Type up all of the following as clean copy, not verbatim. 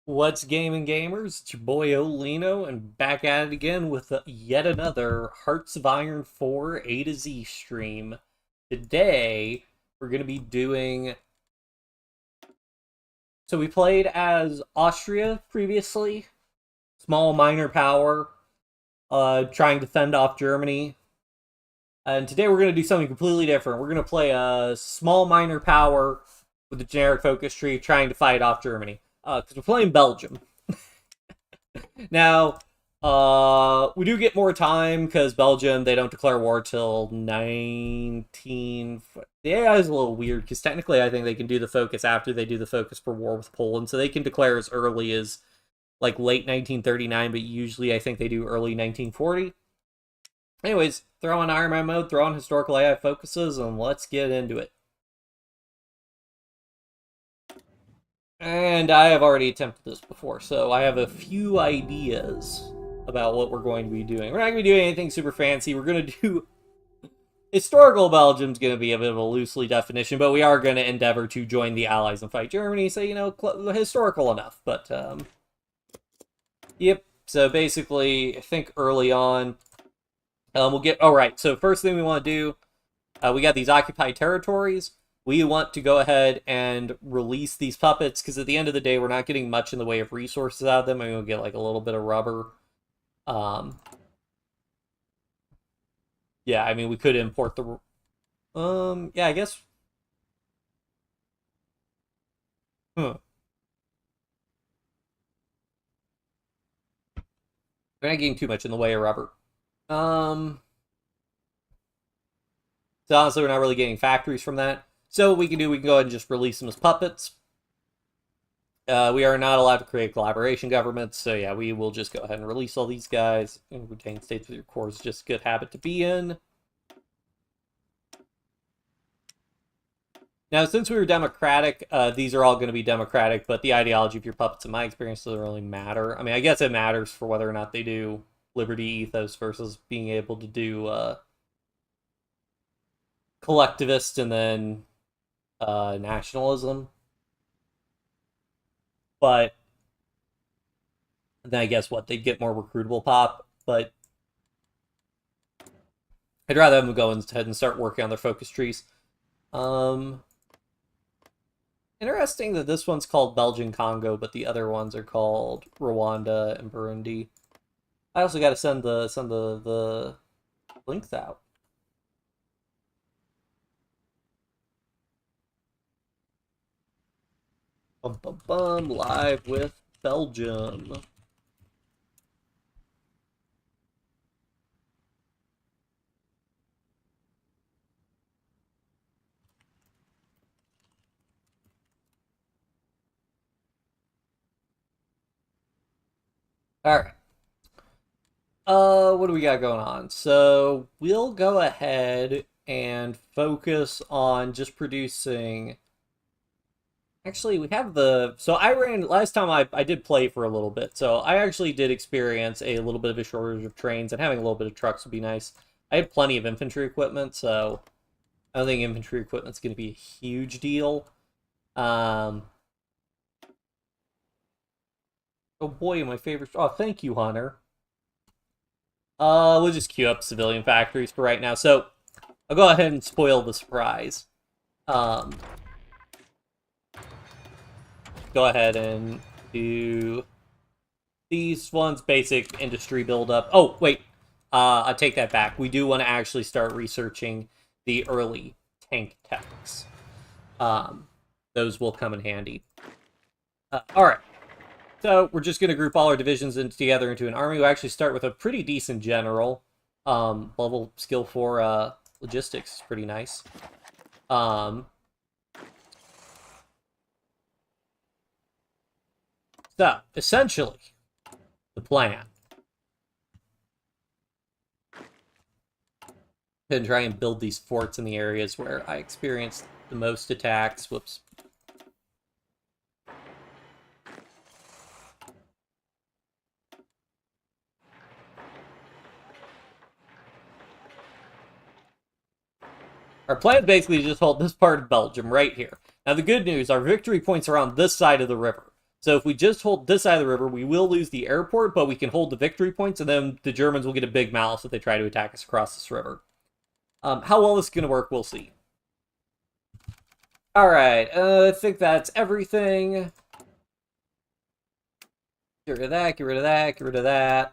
What's gaming gamers? It's your boy Olino, and back at it again with yet another Hearts of Iron 4 A to Z stream. Today, we're going to be doing. So, we played as Austria previously, small minor power, trying to fend off Germany. And today, we're going to do something completely different. We're going to play a small minor power with a generic focus tree, trying to fight off Germany. Because we're playing Belgium. Now, we do get more time because Belgium, they don't declare war till 19. The AI is a little weird because technically I think they can do the focus after they do the focus for war with Poland, so they can declare as early as like late 1939, but usually I think they do early 1940. Anyways, throw on Iron Man mode, throw on historical AI focuses, and let's get into it. And I have already attempted this before, so I have a few ideas about what we're going to be doing. We're not going to be doing anything super fancy. We're going to do... Historical Belgium's going to be a bit of a loosely definition, but we are going to endeavor to join the Allies and fight Germany, so, you know, historical enough. But, yep. So, basically, I think early on, we'll get... Oh, right. So, first thing we want to do, we got these occupied territories. We want to go ahead and release these puppets, because at the end of the day, we're not getting much in the way of resources out of them. I mean, we'll get, like, a little bit of rubber. Yeah, I mean, we could import the... yeah, I guess... Huh. We're not getting too much in the way of rubber. So honestly, we're not really getting factories from that. So what we can do, we can go ahead and just release them as puppets. We are not allowed to create collaboration governments, so yeah, we will just go ahead and release all these guys. And retain states with your core is just a good habit to be in. Now, since we were democratic, these are all going to be democratic, but the ideology of your puppets, in my experience, doesn't really matter. I mean, I guess it matters for whether or not they do liberty ethos versus being able to do collectivist and then nationalism. But then I guess what, they'd get more recruitable pop, but I'd rather them go ahead and start working on their focus trees. Interesting that this one's called Belgian Congo, but the other ones are called Rwanda and Burundi. I also got to send the links out. Bum bum bum, live with Belgium. All right. What do we got going on? So we'll go ahead and focus on just producing. Actually, we have the... So I ran... Last time I did play for a little bit, so I actually did experience a little bit of a shortage of trains, and having a little bit of trucks would be nice. I had plenty of infantry equipment, so I don't think infantry equipment's going to be a huge deal. Oh boy, my favorite... Oh, thank you, Hunter. We'll just queue up civilian factories for right now. So, I'll go ahead and spoil the surprise. Go ahead and do these ones, basic industry buildup. Oh, wait. I take that back. We do want to actually start researching the early tank techs. Those will come in handy. Alright. So, we're just going to group all our divisions together into an army. We'll actually start with a pretty decent general. Level skill for logistics is pretty nice. So, essentially, the plan. And try and build these forts in the areas where I experienced the most attacks. Whoops. Our plan is basically to just hold this part of Belgium right here. Now, the good news, our victory points are on this side of the river. So if we just hold this side of the river, we will lose the airport, but we can hold the victory points, and then the Germans will get a big malice if they try to attack us across this river. How well this is going to work, we'll see. Alright, I think that's everything. Get rid of that, get rid of that, get rid of that.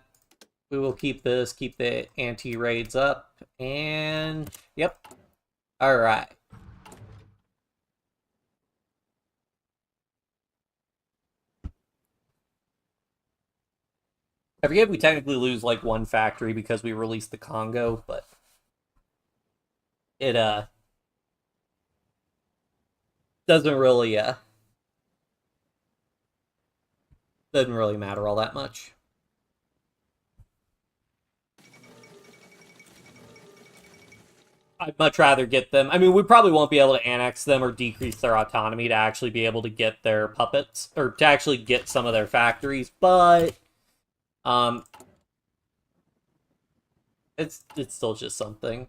We will keep this, keep the anti-raids up, and yep. Alright. I forget if we technically lose like one factory because we released the Congo, but it doesn't really matter all that much. I'd much rather get them. I mean, we probably won't be able to annex them or decrease their autonomy to actually be able to get their puppets, or to actually get some of their factories, but it's still just something.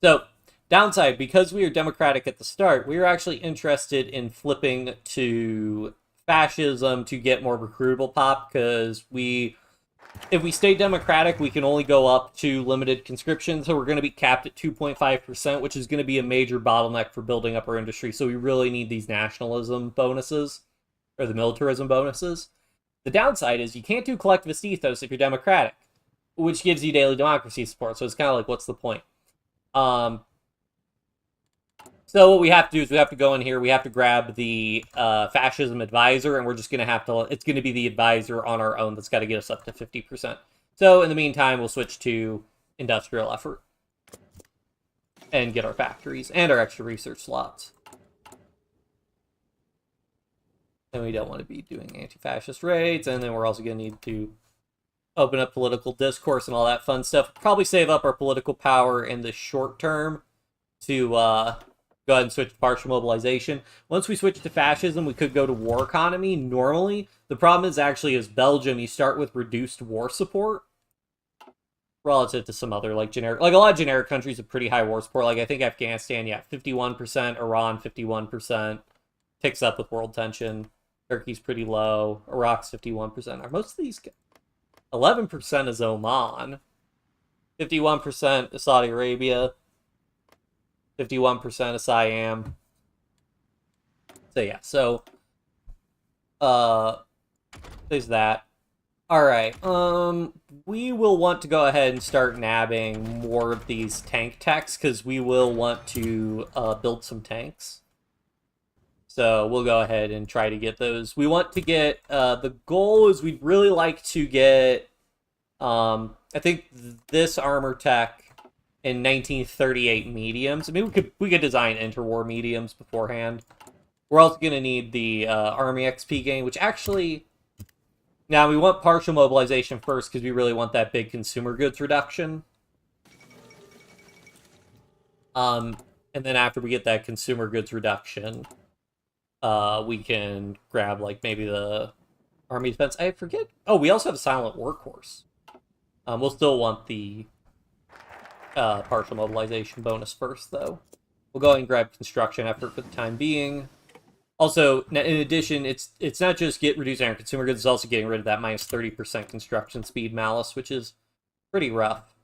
So, downside, because we are democratic at the start, we are actually interested in flipping to fascism to get more recruitable pop, because if we stay democratic, we can only go up to limited conscription, so we're going to be capped at 2.5%, which is going to be a major bottleneck for building up our industry, so we really need these nationalism bonuses, or the militarism bonuses. The downside is you can't do collectivist ethos if you're democratic, which gives you daily democracy support, so it's kind of like, what's the point? So what we have to do is we have to go in here, we have to grab the fascism advisor, and we're just going to have to, it's going to be the advisor on our own that's got to get us up to 50%. So in the meantime, we'll switch to industrial effort and get our factories and our extra research slots. And we don't want to be doing anti-fascist raids, and then we're also going to need to open up political discourse and all that fun stuff. Probably save up our political power in the short term to go ahead and switch to partial mobilization. Once we switch to fascism, we could go to war economy normally. The problem is actually is Belgium, you start with reduced war support relative to some other like generic, like a lot of generic countries have pretty high war support. Like I think Afghanistan, yeah, 51%, Iran 51%, ticks up with world tension. Turkey's pretty low. Iraq's 51%. Are most of these 11% is Oman, 51% is Saudi Arabia, 51% of Siam. So yeah, so there's that. Alright, we will want to go ahead and start nabbing more of these tank techs, because we will want to build some tanks. So we'll go ahead and try to get those. We want to get, the goal is we'd really like to get, I think this armor tech in 1938 mediums. I mean, we could design interwar mediums beforehand. We're also going to need the Army XP gain, which actually... Now, we want partial mobilization first, because we really want that big consumer goods reduction. And then after we get that consumer goods reduction, we can grab, like, maybe the Army defense. I forget... Oh, we also have a silent workhorse. We'll still want the... partial mobilization bonus first, though. We'll go ahead and grab construction effort for the time being. Also, in addition, it's not just reducing our consumer goods, it's also getting rid of that minus 30% construction speed malice, which is pretty rough.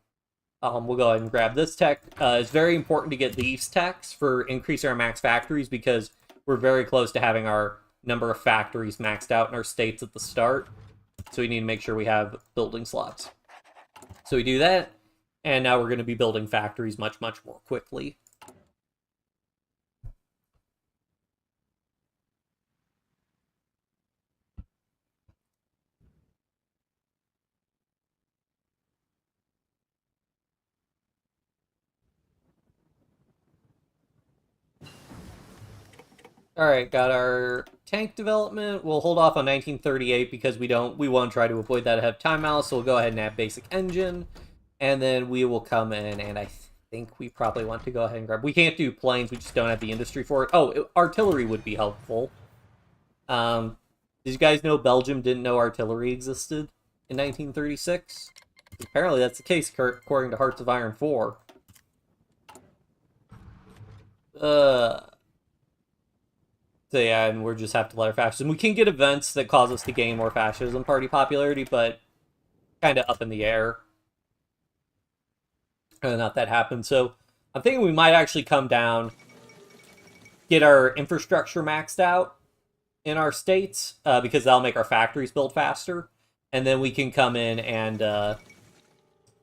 We'll go ahead and grab this tech. It's very important to get these techs for increasing our max factories, because we're very close to having our number of factories maxed out in our states at the start. So we need to make sure we have building slots. So we do that. And now we're going to be building factories much, much more quickly. Alright, got our tank development. We'll hold off on 1938 because we want to try to avoid that ahead of time malice, so we'll go ahead and add basic engine. And then we will come in, and I think we probably want to go ahead and grab... We can't do planes, we just don't have the industry for it. Oh, artillery would be helpful. Did you guys know Belgium didn't know artillery existed in 1936? Apparently that's the case, according to Hearts of Iron 4. So yeah, and we'll just have to let our fascism. We can get events that cause us to gain more fascism party popularity, but kind of up in the air. Not that happens. So I'm thinking we might actually come down, get our infrastructure maxed out in our states, because that'll make our factories build faster. And then we can come in and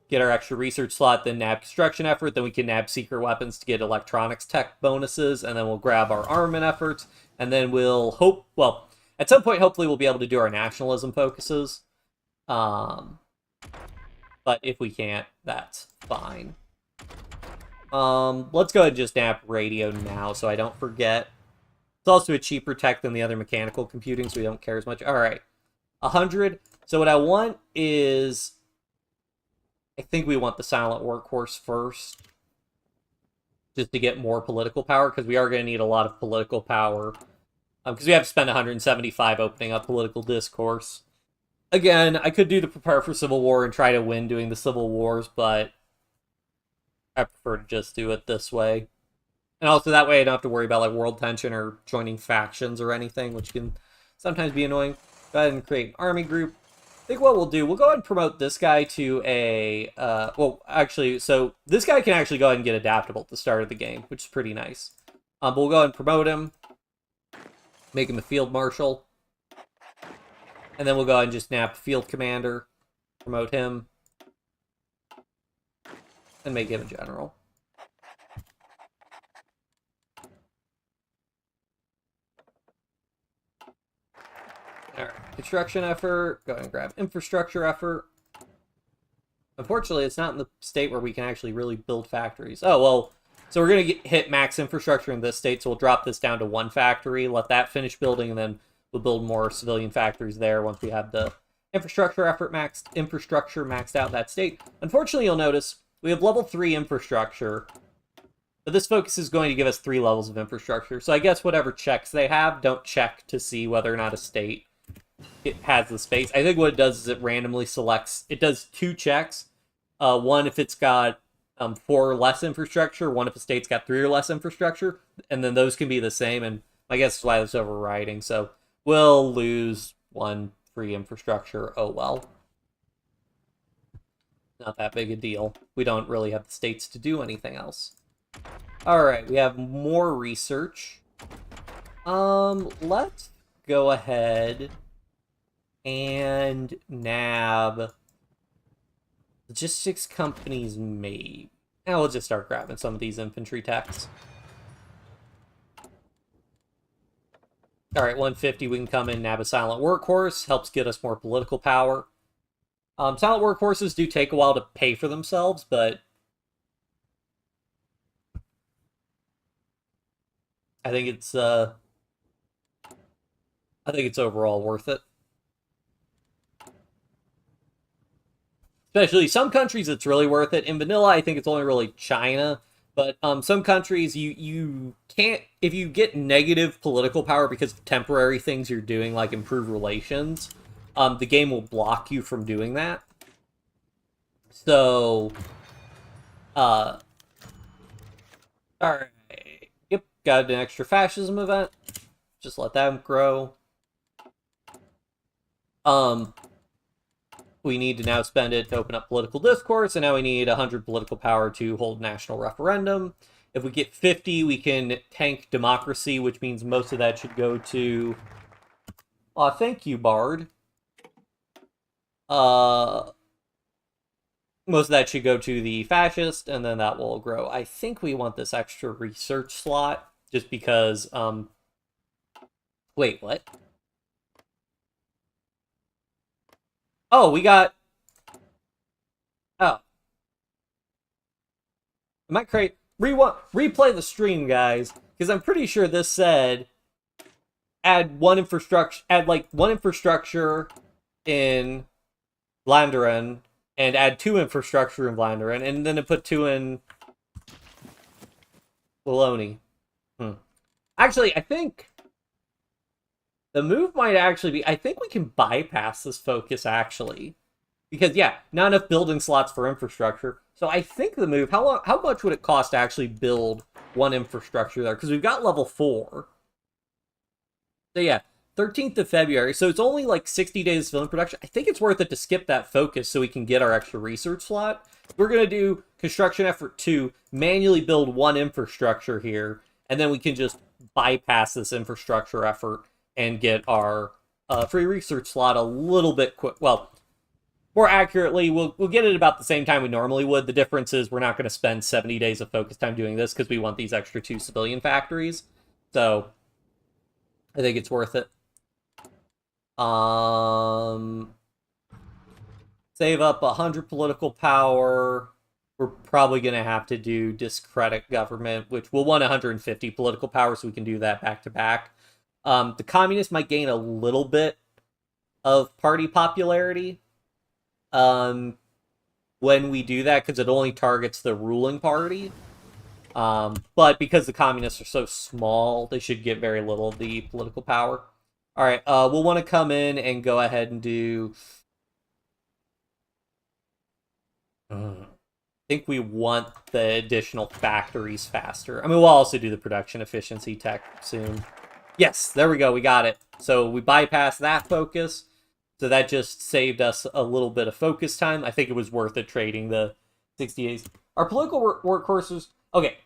get our extra research slot, then nab construction effort, then we can nab secret weapons to get electronics tech bonuses, and then we'll grab our armament efforts, and then we'll at some point, hopefully we'll be able to do our nationalism focuses. But if we can't, that's fine. Let's go ahead and just nab radio now so I don't forget. It's also a cheaper tech than the other mechanical computing, so we don't care as much. All right, 100. So what I want is, I think we want the silent workhorse first, just to get more political power, because we are going to need a lot of political power, because we have to spend 175 opening up political discourse. Again, I could do the prepare for civil war and try to win doing the civil wars, but I prefer to just do it this way. And also that way I don't have to worry about like world tension or joining factions or anything, which can sometimes be annoying. Go ahead and create an army group. I think what we'll do, we'll go ahead and promote this guy to a, so this guy can actually go ahead and get adaptable at the start of the game, which is pretty nice. But we'll go ahead and promote him, make him a field marshal, and then we'll go ahead and just nab field commander, promote him, and make him a general. Alright, construction effort, go ahead and grab infrastructure effort. Unfortunately, it's not in the state where we can actually really build factories. Oh, well, so we're going to hit max infrastructure in this state, so we'll drop this down to 1 factory, let that finish building, and then we'll build more civilian factories there once we have the infrastructure maxed out in that state. Unfortunately, you'll notice we have level 3 infrastructure, but this focus is going to give us 3 levels of infrastructure. So I guess whatever checks they have, don't check to see whether or not a state it has the space. I think what it does is it randomly selects, it does 2 checks. One if it's got 4 or less infrastructure, one if a state's got 3 or less infrastructure, and then those can be the same, and I guess that's why it's overriding. So we'll lose 1 free infrastructure, oh well. Not that big a deal. We don't really have the states to do anything else. Alright, we have more research. Let's go ahead and nab logistics companies, maybe. Now we'll just start grabbing some of these infantry techs. Alright, 150, we can come in and nab a silent workhorse. Helps get us more political power. Silent workhorses do take a while to pay for themselves, but I think it's overall worth it. Especially some countries, it's really worth it. In vanilla, I think it's only really China. But some countries, you can't, if you get negative political power because of temporary things you're doing, like improve relations, the game will block you from doing that. So, alright. Yep, got an extra fascism event. Just let them grow. We need to now spend it to open up political discourse, and now we need 100 political power to hold national referendum. If we get 50, we can tank democracy, which means most of that should go to... Aw, thank you, Bard. Most of that should go to the fascist, and then that will grow. I think we want this extra research slot, just because, wait, what? Oh, we got... Oh. Am I crazy? Replay the stream, guys, because I'm pretty sure this said add one infrastructure in Vlaanderen and add 2 infrastructure in Vlaanderen, and then it put 2 in Wallonie. Actually, I think the move might actually be... I think we can bypass this focus, actually. Because, yeah, not enough building slots for infrastructure. So I think the move... How much would it cost to actually build 1 infrastructure there? Because we've got level 4. So yeah, 13th of February. So it's only like 60 days of film production. I think it's worth it to skip that focus so we can get our extra research slot. We're going to do construction effort 2, manually build one infrastructure here, and then we can just bypass this infrastructure effort and get our free research slot a little bit quick. Well, more accurately, we'll get it about the same time we normally would. The difference is we're not going to spend 70 days of focus time doing this because we want these extra 2 civilian factories. So I think it's worth it. Save up 100 political power. We're probably going to have to do discredit government, which we'll want 150 political power, so we can do that back to back. The communists might gain a little bit of party popularity when we do that, because it only targets the ruling party. But because the communists are so small, they should get very little of the political power. All right, we'll want to come in and go ahead and do... I think we want the additional factories faster. I mean, we'll also do the production efficiency tech soon. Yes, there we go, we got it. So we bypassed that focus. So that just saved us a little bit of focus time. I think it was worth it trading the 60 days. Our political workhorses... Okay,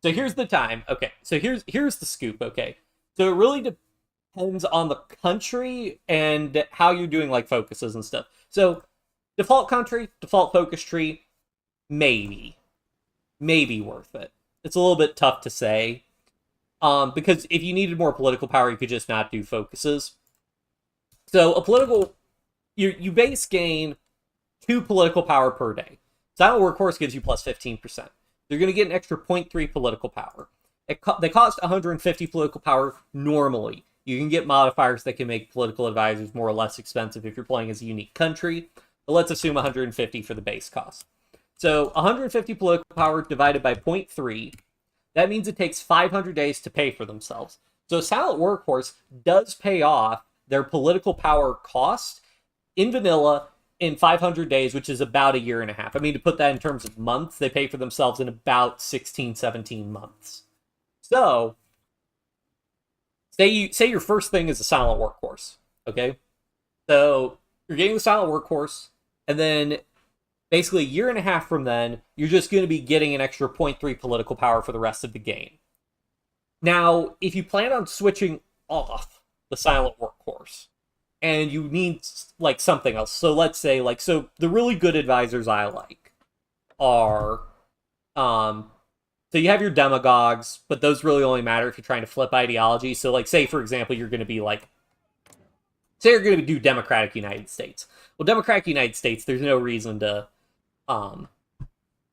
so here's the time. Okay, so here's the scoop, okay? So it really depends on the country and how you're doing, like, focuses and stuff. So, default country, default focus tree, maybe worth it. It's a little bit tough to say. Because if you needed more political power, you could just not do focuses. So a political, you base gain 2 political power per day. Silent Workhorse gives you plus 15%. You're going to get an extra 0.3 political power. They cost 150 political power normally. You can get modifiers that can make political advisors more or less expensive if you're playing as a unique country. But let's assume 150 for the base cost. So 150 political power divided by 0.3. That means it takes 500 days to pay for themselves. So Silent Workhorse does pay off their political power cost in vanilla in 500 days, which is about a year and a half. I mean, to put that in terms of months, they pay for themselves in about 16, 17 months. So, say your first thing is a Silent Workhorse, okay? So, you're getting the Silent Workhorse, and then basically a year and a half from then, you're just going to be getting an extra 0.3 political power for the rest of the game. Now, if you plan on switching off the Silent Workhorse, and you need, like, something else. So let's say, like, so the really good advisors I like are, so you have your demagogues, but those really only matter if you're trying to flip ideology. So, like, say, for example, you're going to be, like, say you're going to do Democratic United States. Well, Democratic United States, there's no reason to,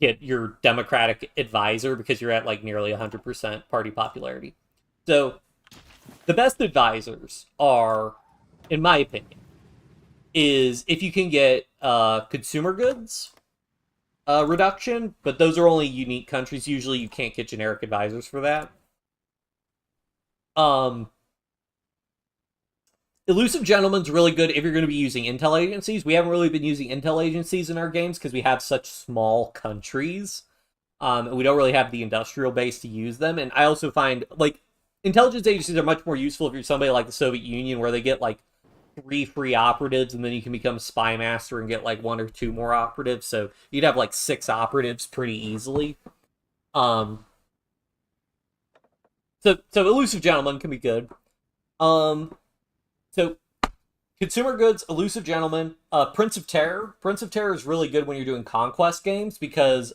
get your Democratic advisor because you're at, like, nearly 100% party popularity. So, the best advisors are, in my opinion, is if you can get consumer goods reduction, but those are only unique countries. Usually you can't get generic advisors for that. Elusive Gentleman's really good if you're going to be using intel agencies. We haven't really been using intel agencies in our games because we have such small countries. And we don't really have the industrial base to use them. And I also find, like, intelligence agencies are much more useful if you're somebody like the Soviet Union, where they get, like, 3 free operatives, and then you can become a spy master and get, like, 1 or 2 more operatives. So you'd have, like, 6 operatives pretty easily. So Elusive Gentleman can be good. So consumer goods, Elusive Gentleman, Prince of Terror. Prince of Terror is really good when you're doing conquest games because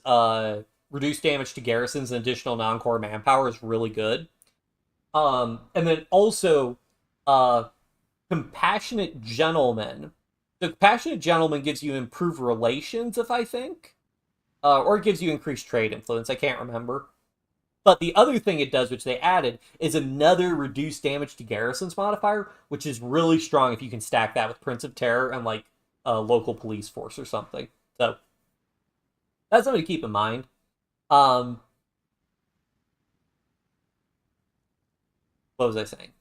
reduced damage to garrisons and additional non-core manpower is really good. And then also, Compassionate Gentleman. The Compassionate Gentleman gives you improved relations, if I think. Or it gives you increased trade influence, I can't remember. But the other thing it does, which they added, is another reduced damage to garrisons modifier, which is really strong if you can stack that with Prince of Terror and, like, a local police force or something. So, that's something to keep in mind. What was I saying?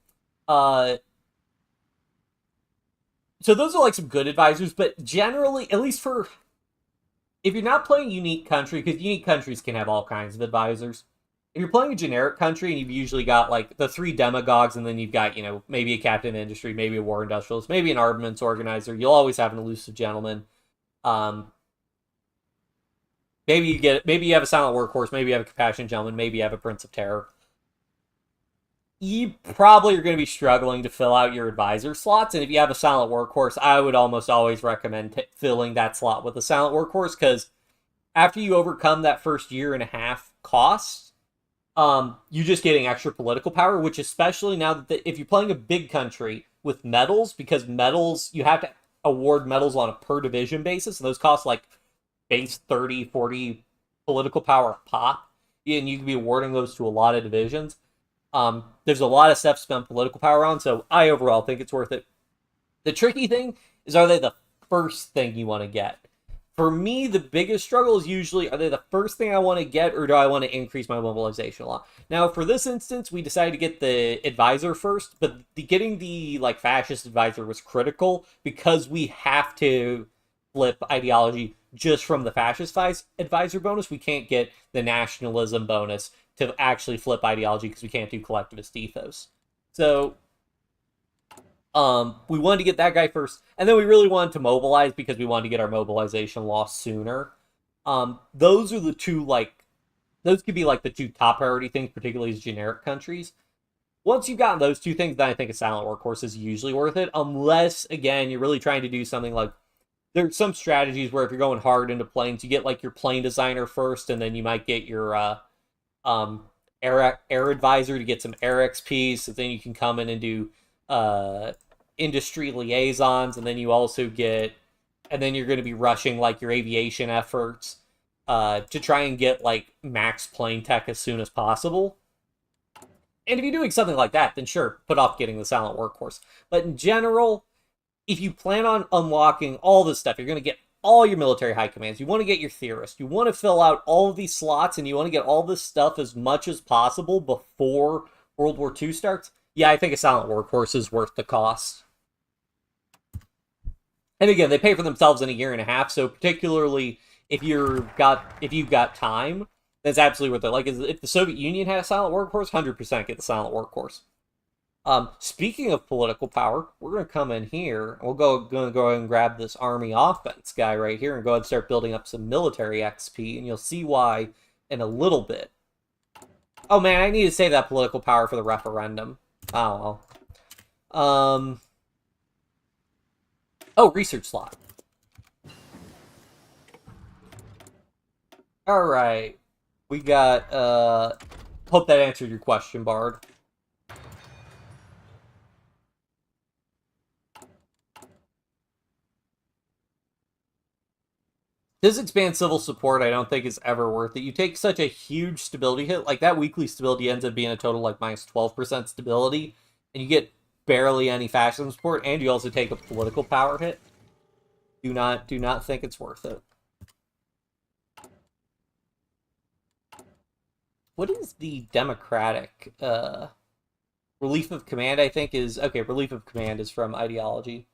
So those are, like, some good advisors, but generally, at least if you're not playing unique country, because unique countries can have all kinds of advisors, if you're playing a generic country and you've usually got like the 3 demagogues, and then you've got, maybe a captain of industry, maybe a war industrialist, maybe an armaments organizer, you'll always have an elusive gentleman. Um, maybe you have a silent workhorse, maybe you have a compassionate gentleman, maybe you have a prince of terror. You probably are going to be struggling to fill out your advisor slots, and if you have a silent workhorse, I would almost always recommend filling that slot with a silent workhorse, because after you overcome that first year and a half cost, you're just getting extra political power, which especially now that if you're playing a big country with medals, because medals, you have to award medals on a per division basis, and those cost like base 30, 40 political power a pop, and you can be awarding those to a lot of divisions. There's a lot of stuff to spend political power on, so I overall think it's worth it. The tricky thing is, are they the first thing you want to get? For me, the biggest struggle is usually, are they the first thing I want to get, or do I want to increase my mobilization a lot? Now, for this instance, we decided to get the advisor first, but getting the fascist advisor was critical, because we have to flip ideology just from the fascist advisor bonus. We can't get the nationalism bonus to actually flip ideology, because we can't do collectivist ethos. So we wanted to get that guy first, and then we really wanted to mobilize because we wanted to get our mobilization law sooner. Those are the two, those could be the two top priority things, particularly as generic countries. Once you've gotten those two things, then I think a silent workhorse is usually worth it, unless, again, you're really trying to do something like, there's some strategies where if you're going hard into planes, you get your plane designer first, and then you might get your air advisor to get some air XP, so then you can come in and do industry liaisons, and then you also get, and then you're going to be rushing your aviation efforts to try and get max plane tech as soon as possible. And if you're doing something like that, then sure, put off getting the silent workhorse. But in general, if you plan on unlocking all this stuff, you're going to get all your military high commands. You want to get your theorist. You want to fill out all of these slots, and you want to get all this stuff as much as possible before World War II starts. Yeah, I think a silent workhorse is worth the cost. And again, they pay for themselves in a year and a half, so particularly if you've got time, that's absolutely worth it. If the Soviet Union had a silent workhorse, 100% get the silent workhorse. Speaking of political power, we're going to come in here, and we're going to go ahead and grab this army offense guy right here and go ahead and start building up some military XP, and you'll see why in a little bit. Oh man, I need to save that political power for the referendum. Oh well. Oh, research slot. Alright. We got, hope that answered your question, Bard. This expand civil support, I don't think is ever worth it. You take such a huge stability hit, that weekly stability ends up being a total minus 12% stability, and you get barely any fascism support, and you also take a political power hit. Do not think it's worth it. What is the democratic relief of command? I think is okay. Relief of command is from ideology.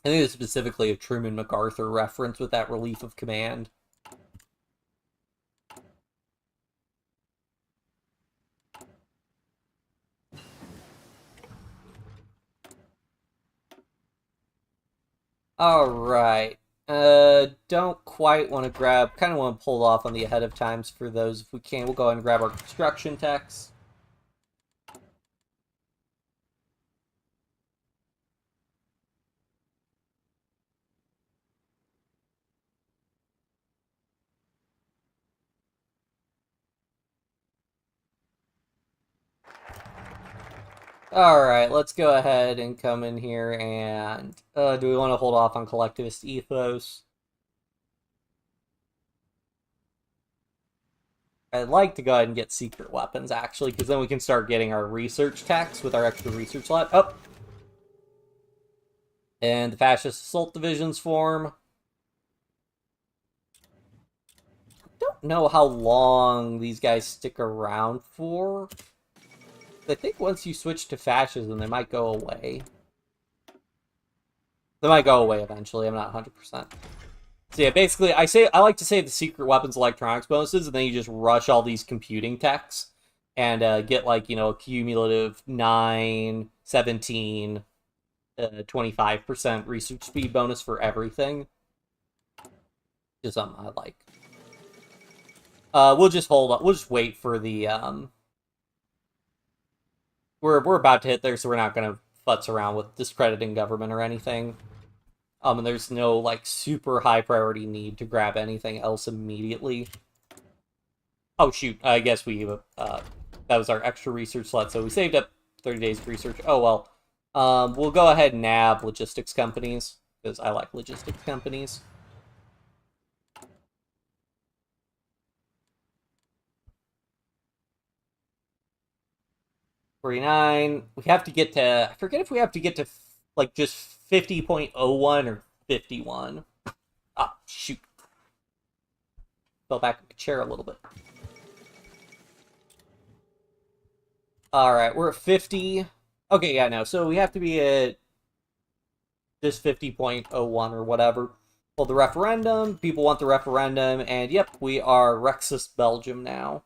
I think it's specifically a Truman MacArthur reference with that relief of command. Alright. Don't quite want to grab, kind of want to pull off on the ahead of times for those if we can. We'll go ahead and grab our construction techs. Alright, let's go ahead and come in here and... do we want to hold off on collectivist ethos? I'd like to go ahead and get secret weapons, actually, because then we can start getting our research techs with our extra research slot. Oh! And the fascist assault divisions form. I don't know how long these guys stick around for. I think once you switch to fascism, they might go away. They might go away eventually, I'm not 100%. So yeah, basically, I like to say the secret weapons electronics bonuses, and then you just rush all these computing techs and get like a cumulative 9, 17, 25% research speed bonus for everything. Is something I like. We'll just hold on. We'll just wait for the We're about to hit there, so we're not gonna futz around with discrediting government or anything. And there's no like super high priority need to grab anything else immediately. Oh shoot! I guess that was our extra research slot, so we saved up 30 days of research. Oh well. We'll go ahead and nab logistics companies because I like logistics companies. $49. We have to get to. I forget if we have to get to like just 50.01 or 51. Ah, shoot. Fell back in the chair a little bit. Alright, we're at 50. Okay, yeah, no. So we have to be at just 50.01 or whatever. Well, the referendum. People want the referendum. And yep, we are Rexus Belgium now.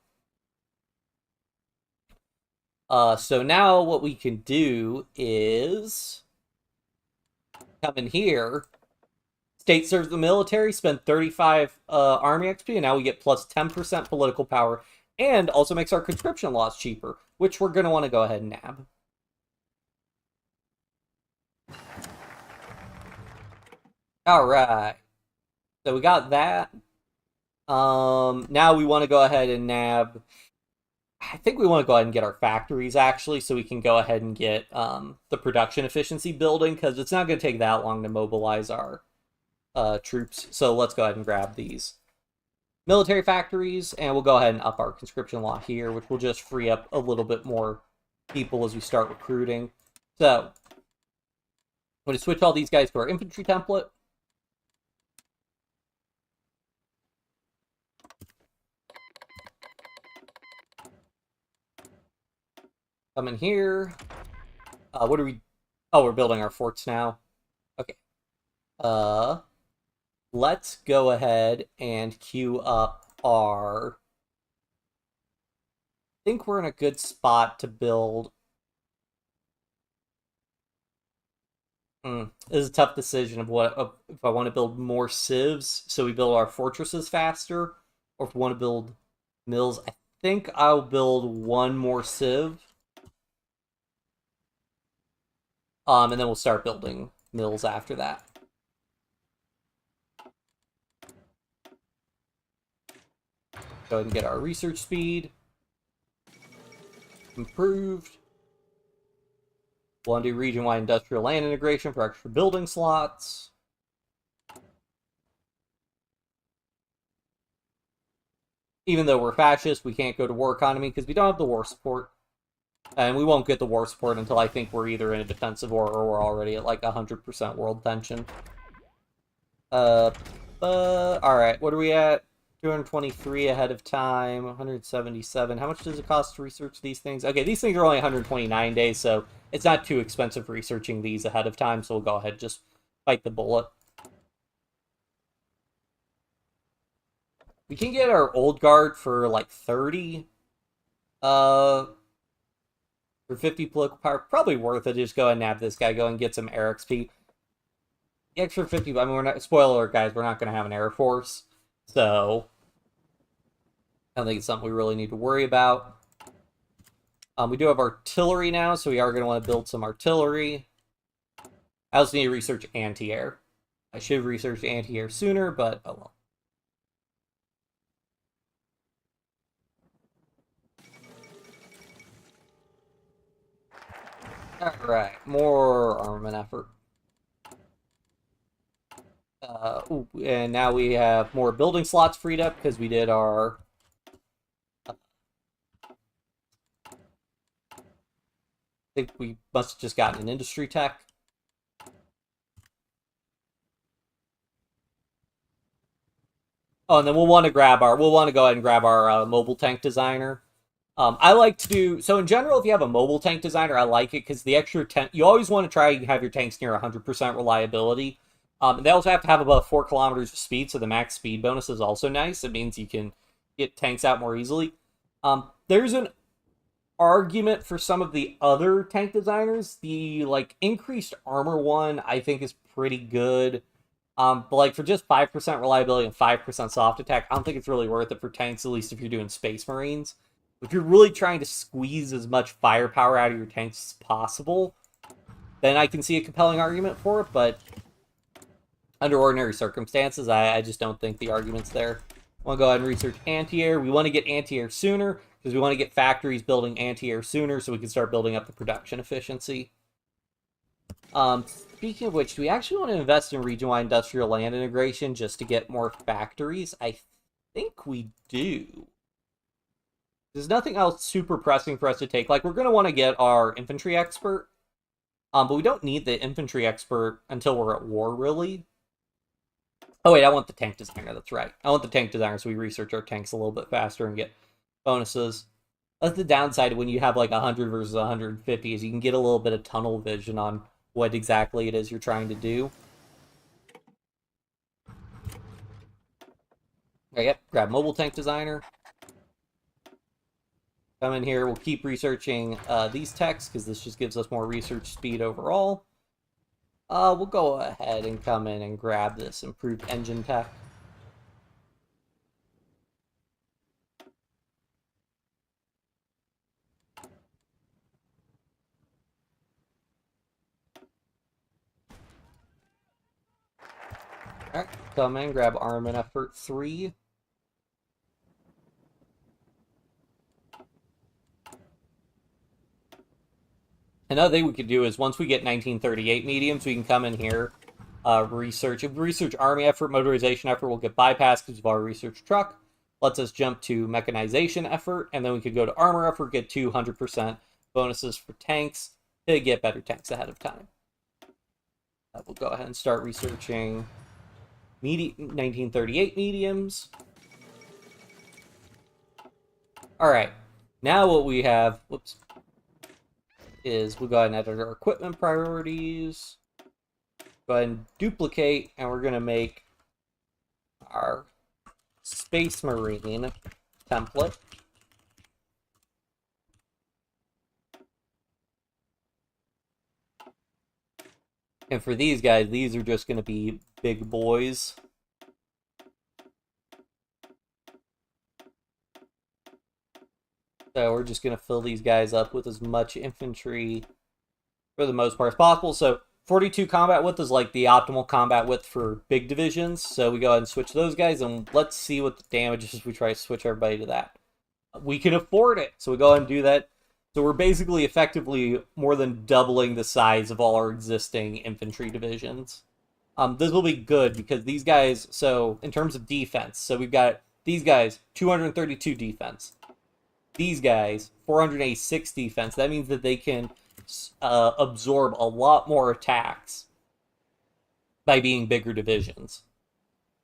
So now what we can do is come in here. State serves the military, spend 35 army XP, and now we get plus 10% political power, and also makes our conscription laws cheaper, which we're going to want to go ahead and nab. Alright. So we got that. Now we want to go ahead and nab... I think we want to go ahead and get our factories, actually, so we can go ahead and get the production efficiency building, because it's not going to take that long to mobilize our troops. So let's go ahead and grab these military factories, and we'll go ahead and up our conscription law here, which will just free up a little bit more people as we start recruiting. So I'm going to switch all these guys to our infantry template. Come in here. What are we... Oh, we're building our forts now. Okay. Let's go ahead and queue up our... I think we're in a good spot to build... This is a tough decision of if I want to build more civs, so we build our fortresses faster, or if we want to build mills. I think I'll build one more civ. And then we'll start building mills after that. Go ahead and get our research speed improved. We'll undo region-wide industrial land integration for extra building slots. Even though we're fascist, we can't go to war economy because we don't have the war support. And we won't get the war support until I think we're either in a defensive war or we're already at like 100% world tension. Alright, what are we at? 223 ahead of time, 177. How much does it cost to research these things? Okay, these things are only 129 days, so it's not too expensive researching these ahead of time, so we'll go ahead and just bite the bullet. We can get our old guard for like 30. For 50 political power, probably worth it. Just go ahead and nab this guy, go and get some air XP. The extra 50, I mean, we're not, spoiler alert, guys, we're not going to have an air force, so I don't think it's something we really need to worry about. We do have artillery now, so we are going to want to build some artillery. I also need to research anti-air. I should have researched anti-air sooner, but oh well. Alright, more armament effort. And now we have more building slots freed up because we did our... I think we must have just gotten an industry tech. Oh, and then we'll want to go ahead and grab our mobile tank designer. I like to do... So in general, if you have a mobile tank designer, I like it because the extra... You always want to try and have your tanks near 100% reliability. They also have to have above 4 kilometers of speed, so the max speed bonus is also nice. It means you can get tanks out more easily. There's an argument for some of the other tank designers. The like increased armor one, I think, is pretty good. But like for just 5% reliability and 5% soft attack, I don't think it's really worth it for tanks, at least if you're doing Space Marines. If you're really trying to squeeze as much firepower out of your tanks as possible, then I can see a compelling argument for it, but under ordinary circumstances, I just don't think the argument's there. I want to go ahead and research anti-air. We want to get anti-air sooner, because we want to get factories building anti-air sooner so we can start building up the production efficiency. Speaking of which, do we actually want to invest in region-wide industrial land integration just to get more factories? I think we do. There's nothing else super pressing for us to take. Like, we're going to want to get our infantry expert, but we don't need the infantry expert until we're at war, really. Oh, wait, I want the tank designer. That's right. I want the tank designer so we research our tanks a little bit faster and get bonuses. That's the downside when you have like 100 versus 150 is you can get a little bit of tunnel vision on what exactly it is you're trying to do. Okay, yep, grab mobile tank designer. Come in here, we'll keep researching these techs because this just gives us more research speed overall. We'll go ahead and come in and grab this improved engine tech. Alright, come in, grab armament effort 3. Another thing we could do is once we get 1938 mediums, we can come in here, research army effort, motorization effort. We'll get bypassed because of our research truck. Lets us jump to mechanization effort, and then we could go to armor effort, get 200% bonuses for tanks to get better tanks ahead of time. We'll go ahead and start researching 1938 mediums. All right, now what we have, whoops, is we'll go ahead and edit our equipment priorities. Go ahead and duplicate, and we're going to make our Space Marine template. And for these guys, these are just going to be big boys. So we're just going to fill these guys up with as much infantry for the most part as possible. So 42 combat width is like the optimal combat width for big divisions. So we go ahead and switch those guys, and let's see what the damage is if we try to switch everybody to that. We can afford it, so we go ahead and do that. So we're basically effectively more than doubling the size of all our existing infantry divisions. This will be good because these guys, so in terms of defense, so we've got these guys, 232 defense. These guys, 486 defense. That means that they can absorb a lot more attacks by being bigger divisions.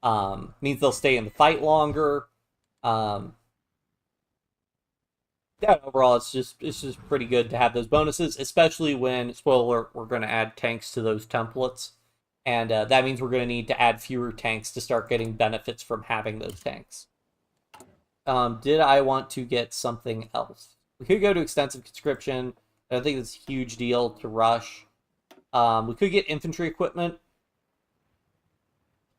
Means they'll stay in the fight longer. Yeah, overall, it's just pretty good to have those bonuses, especially when, spoiler alert, we're going to add tanks to those templates. And that means we're going to need to add fewer tanks to start getting benefits from having those tanks. Did I want to get something else? We could go to extensive conscription. I don't think it's a huge deal to rush. We could get infantry equipment,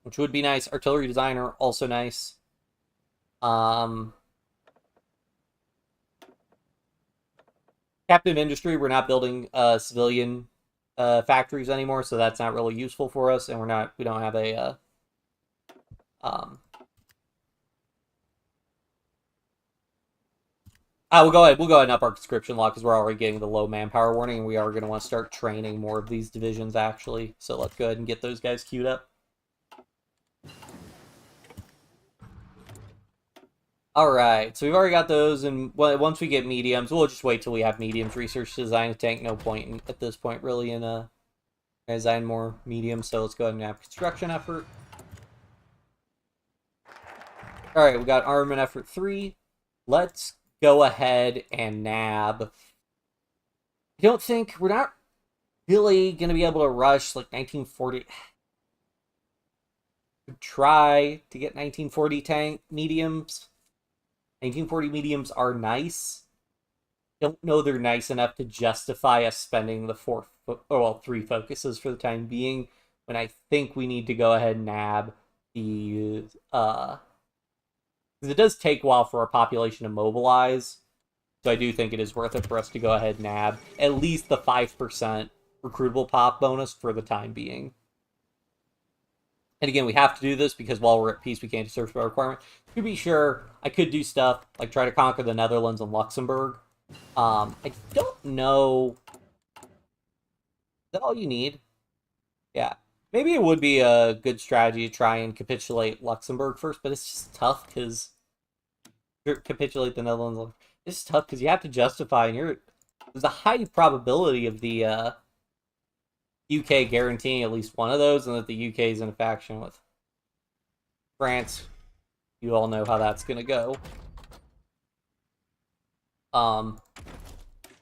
which would be nice. Artillery designer, also nice. Captive industry, we're not building civilian factories anymore, so that's not really useful for us, and we don't have a we'll go ahead and up our conscription law because we're already getting the low manpower warning, and we are going to want to start training more of these divisions, actually. So let's go ahead and get those guys queued up. Alright, so we've already got those, and once we get mediums, we'll just wait till we have mediums research to design a tank. No point at this point, really, in design more mediums, so let's go ahead and have construction effort. Alright, we got armament effort 3. Let's go ahead and nab. I don't think we're not really going to be able to rush like 1940. try to get 1940 tank mediums. 1940 mediums are nice. Don't know they're nice enough to justify us spending the three focuses for the time being. When I think we need to go ahead and nab the because it does take a while for our population to mobilize. So I do think it is worth it for us to go ahead and nab at least the 5% recruitable pop bonus for the time being. And again, we have to do this because while we're at peace, we can't do search by requirement. To be sure, I could do stuff like try to conquer the Netherlands and Luxembourg. I don't know. Is that all you need? Yeah. Maybe it would be a good strategy to try and capitulate Luxembourg first, but it's just tough because capitulate the Netherlands. It's tough because you have to justify, and there's a high probability of the UK guaranteeing at least one of those, and that the UK is in a faction with France. You all know how that's gonna go.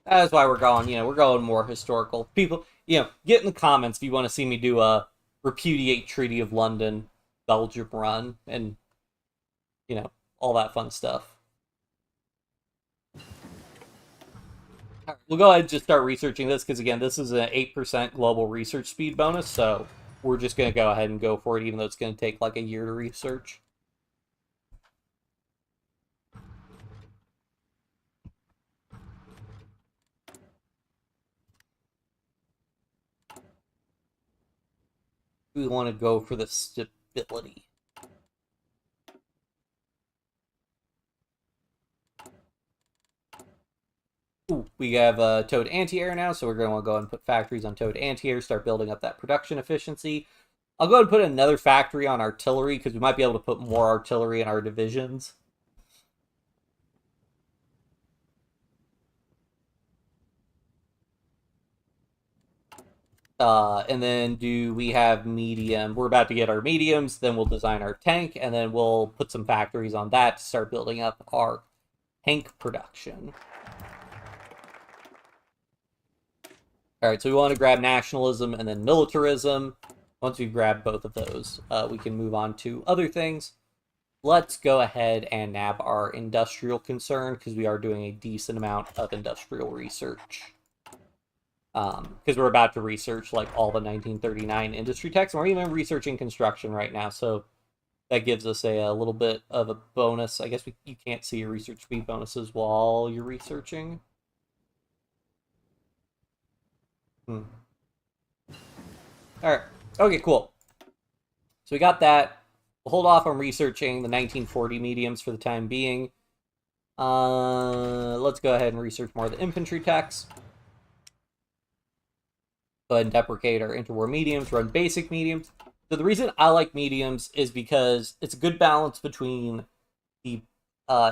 That's why we're going. We're going more historical. People, get in the comments if you want to see me do a repudiate Treaty of London, Belgium run, and all that fun stuff. We'll go ahead and just start researching this, because again, this is an 8% global research speed bonus, so we're just going to go ahead and go for it, even though it's going to take like a year to research. We want to go for the stability. Ooh, we have towed anti-air now, so we're going to want to go ahead and put factories on towed anti-air, start building up that production efficiency. I'll go ahead and put another factory on artillery, because we might be able to put more artillery in our divisions. And then do we have medium? We're about to get our mediums, then we'll design our tank, and then we'll put some factories on that to start building up our tank production. Alright, so we want to grab nationalism and then militarism. Once we've grabbed both of those, we can move on to other things. Let's go ahead and nab our industrial concern, because we are doing a decent amount of industrial research. Because we're about to research like all the 1939 industry techs, and we're even researching construction right now, so that gives us a little bit of a bonus. I guess you can't see your research speed bonuses while you're researching. Alright, okay, cool. So we got that. We'll hold off on researching the 1940 mediums for the time being. Let's go ahead and research more of the infantry techs. Go ahead and deprecate our interwar mediums, run basic mediums. So the reason I like mediums is because it's a good balance between the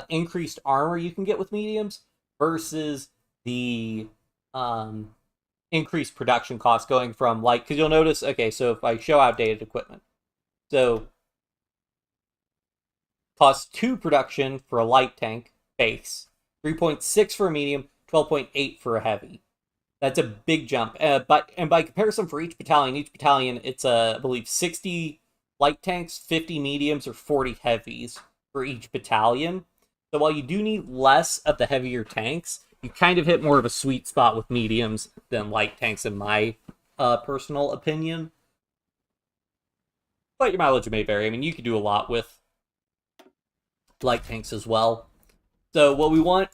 increased armor you can get with mediums versus the increased production costs, going from because you'll notice, okay, so if I show outdated equipment, so costs 2 production for a light tank base, 3.6 for a medium, 12.8 for a heavy. That's a big jump. But by comparison, for each battalion, it's I believe 60 light tanks, 50 mediums, or 40 heavies for each battalion. So while you do need less of the heavier tanks, you kind of hit more of a sweet spot with mediums than light tanks, in my personal opinion. But your mileage may vary. I mean, you could do a lot with light tanks as well. So what we want,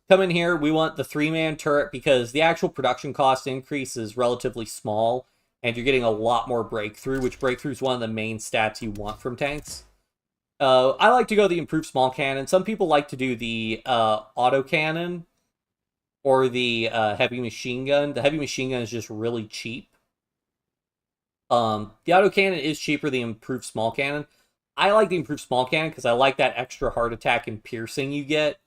come in here, we want the 3-man turret, because the actual production cost increase is relatively small, and you're getting a lot more breakthrough, which breakthrough is one of the main stats you want from tanks. I like to go the improved small cannon. Some people like to do the autocannon or the heavy machine gun. The heavy machine gun is just really cheap. The autocannon is cheaper than the improved small cannon. I like the improved small cannon because I like that extra heart attack and piercing you get.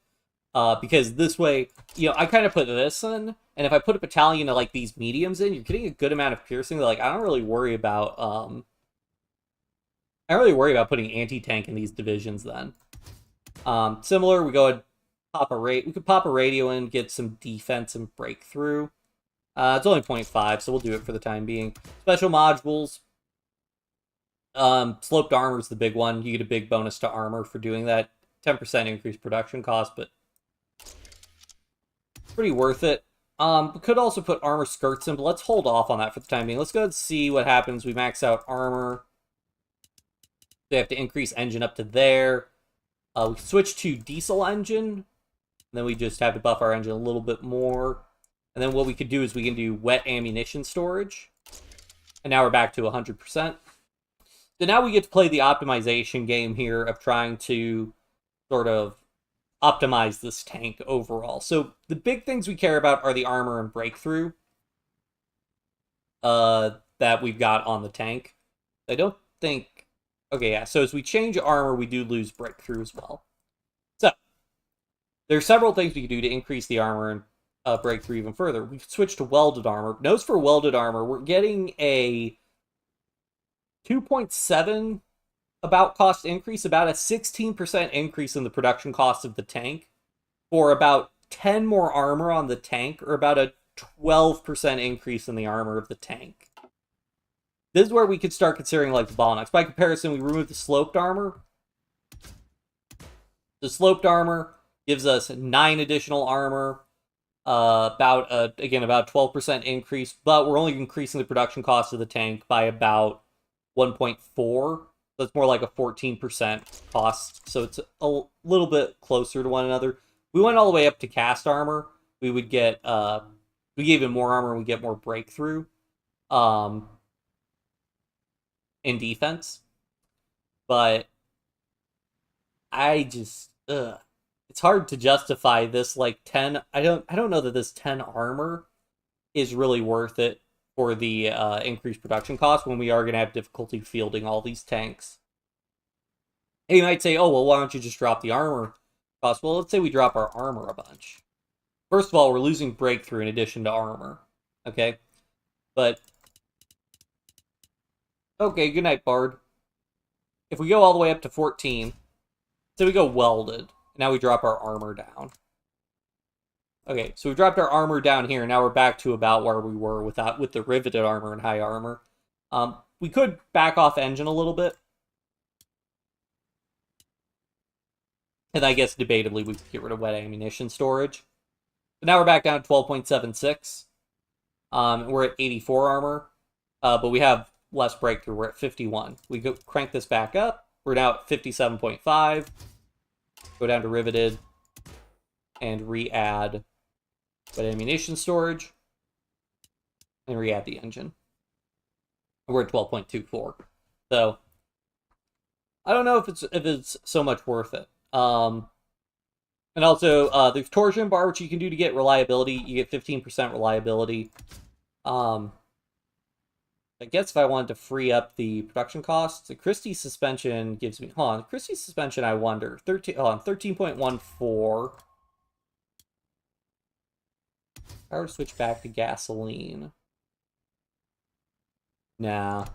Because this way, I kind of put this in, and if I put a battalion of these mediums in, you're getting a good amount of piercing. I don't really worry about putting anti-tank in these divisions then. Similar, we go and we could pop a radio in, get some defense and breakthrough. It's only 0.5, so we'll do it for the time being. Special modules. Sloped armor is the big one. You get a big bonus to armor for doing that. 10% increased production cost, but pretty worth it. We could also put armor skirts in, but let's hold off on that for the time being. Let's go and see what happens. We max out armor. They have to increase engine up to there. We switch to diesel engine. And then we just have to buff our engine a little bit more. And then what we could do is we can do wet ammunition storage. And now we're back to 100%. So now we get to play the optimization game here of trying to sort of optimize this tank overall. So the big things we care about are the armor and breakthrough that we've got on the tank. I don't think... Okay, yeah, so as we change armor, we do lose breakthrough as well. So, there's several things we can do to increase the armor and breakthrough even further. We've switched to welded armor. Notice for welded armor, we're getting a 2.7 about cost increase, about a 16% increase in the production cost of the tank, for about 10 more armor on the tank, or about a 12% increase in the armor of the tank. This is where we could start considering like the bottlenecks. By comparison, we remove the sloped armor. The sloped armor gives us 9 additional armor, about 12% increase, but we're only increasing the production cost of the tank by about 1.4. So it's more like a 14% cost. So it's a little bit closer to one another. We went all the way up to cast armor. We would get we get even more armor and we get more breakthrough in defense. But I just it's hard to justify this like 10. I don't know that this 10 armor is really worth it for the increased production cost when we are going to have difficulty fielding all these tanks. And you might say, oh, well, why don't you just drop the armor cost? Well, let's say we drop our armor a bunch. First of all, we're losing breakthrough in addition to armor. Okay? But, okay, good night, Bard. If we go all the way up to 14, so we go welded. Now we drop our armor down. Okay, so we dropped our armor down here. Now we're back to about where we were with the riveted armor and high armor. We could back off engine a little bit. And I guess debatably we could get rid of wet ammunition storage. But now we're back down to 12.76. We're at 84 armor. But we have less breakthrough. We're at 51. We go crank this back up. We're now at 57.5. Go down to riveted. And re-add wet ammunition storage. And re-add the engine. We're at 12.24. So I don't know if it's so much worth it. And also, there's torsion bar, which you can do to get reliability. You get 15% reliability. I guess if I wanted to free up the production costs, the Christie suspension gives me... Hold on, Christie suspension, I wonder. 13.14. If I were to switch back to gasoline. Nah. How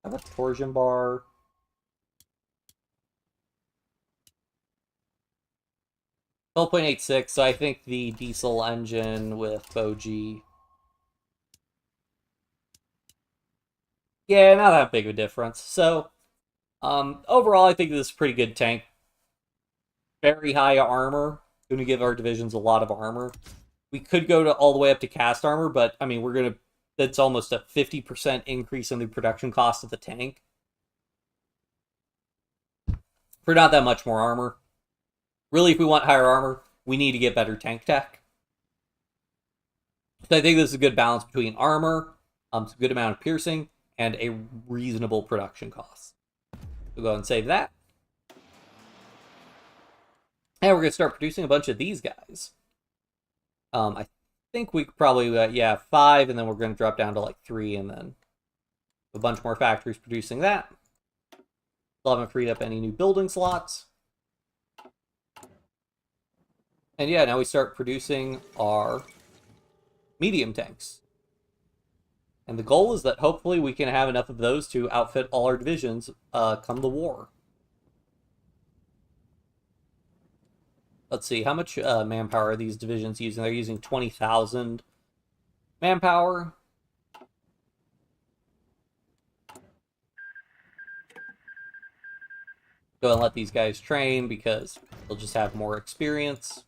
about torsion bar? $12.86, so I think the diesel engine with Boji... Yeah, not that big of a difference. So, overall, I think this is a pretty good tank. Very high armor. Going to give our divisions a lot of armor. We could go all the way up to cast armor, but, I mean, that's almost a 50% increase in the production cost of the tank. For not that much more armor. Really, if we want higher armor, we need to get better tank tech. So I think this is a good balance between armor, some good amount of piercing, and a reasonable production cost. We'll go ahead and save that. And we're going to start producing a bunch of these guys. I think we could probably, 5, and then we're going to drop down to like 3, and then a bunch more factories producing that. Still haven't freed up any new building slots. And yeah, now we start producing our medium tanks. And the goal is that hopefully we can have enough of those to outfit all our divisions come the war. Let's see, how much manpower are these divisions using? They're using 20,000 manpower. Go and let these guys train because they'll just have more experience.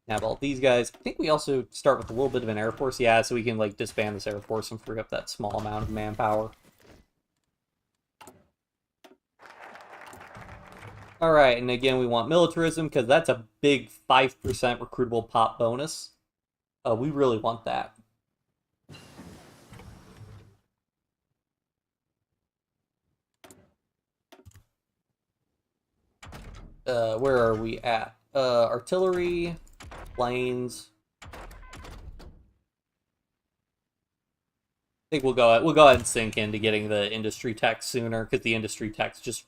Have all these guys. I think we also start with a little bit of an Air Force. Yeah, so we can, like, disband this Air Force and free up that small amount of manpower. Alright, and again, we want militarism, because that's a big 5% recruitable pop bonus. We really want that. Where are we at? Artillery, planes. I think we'll go ahead and sink into getting the industry techs sooner, because the industry techs just,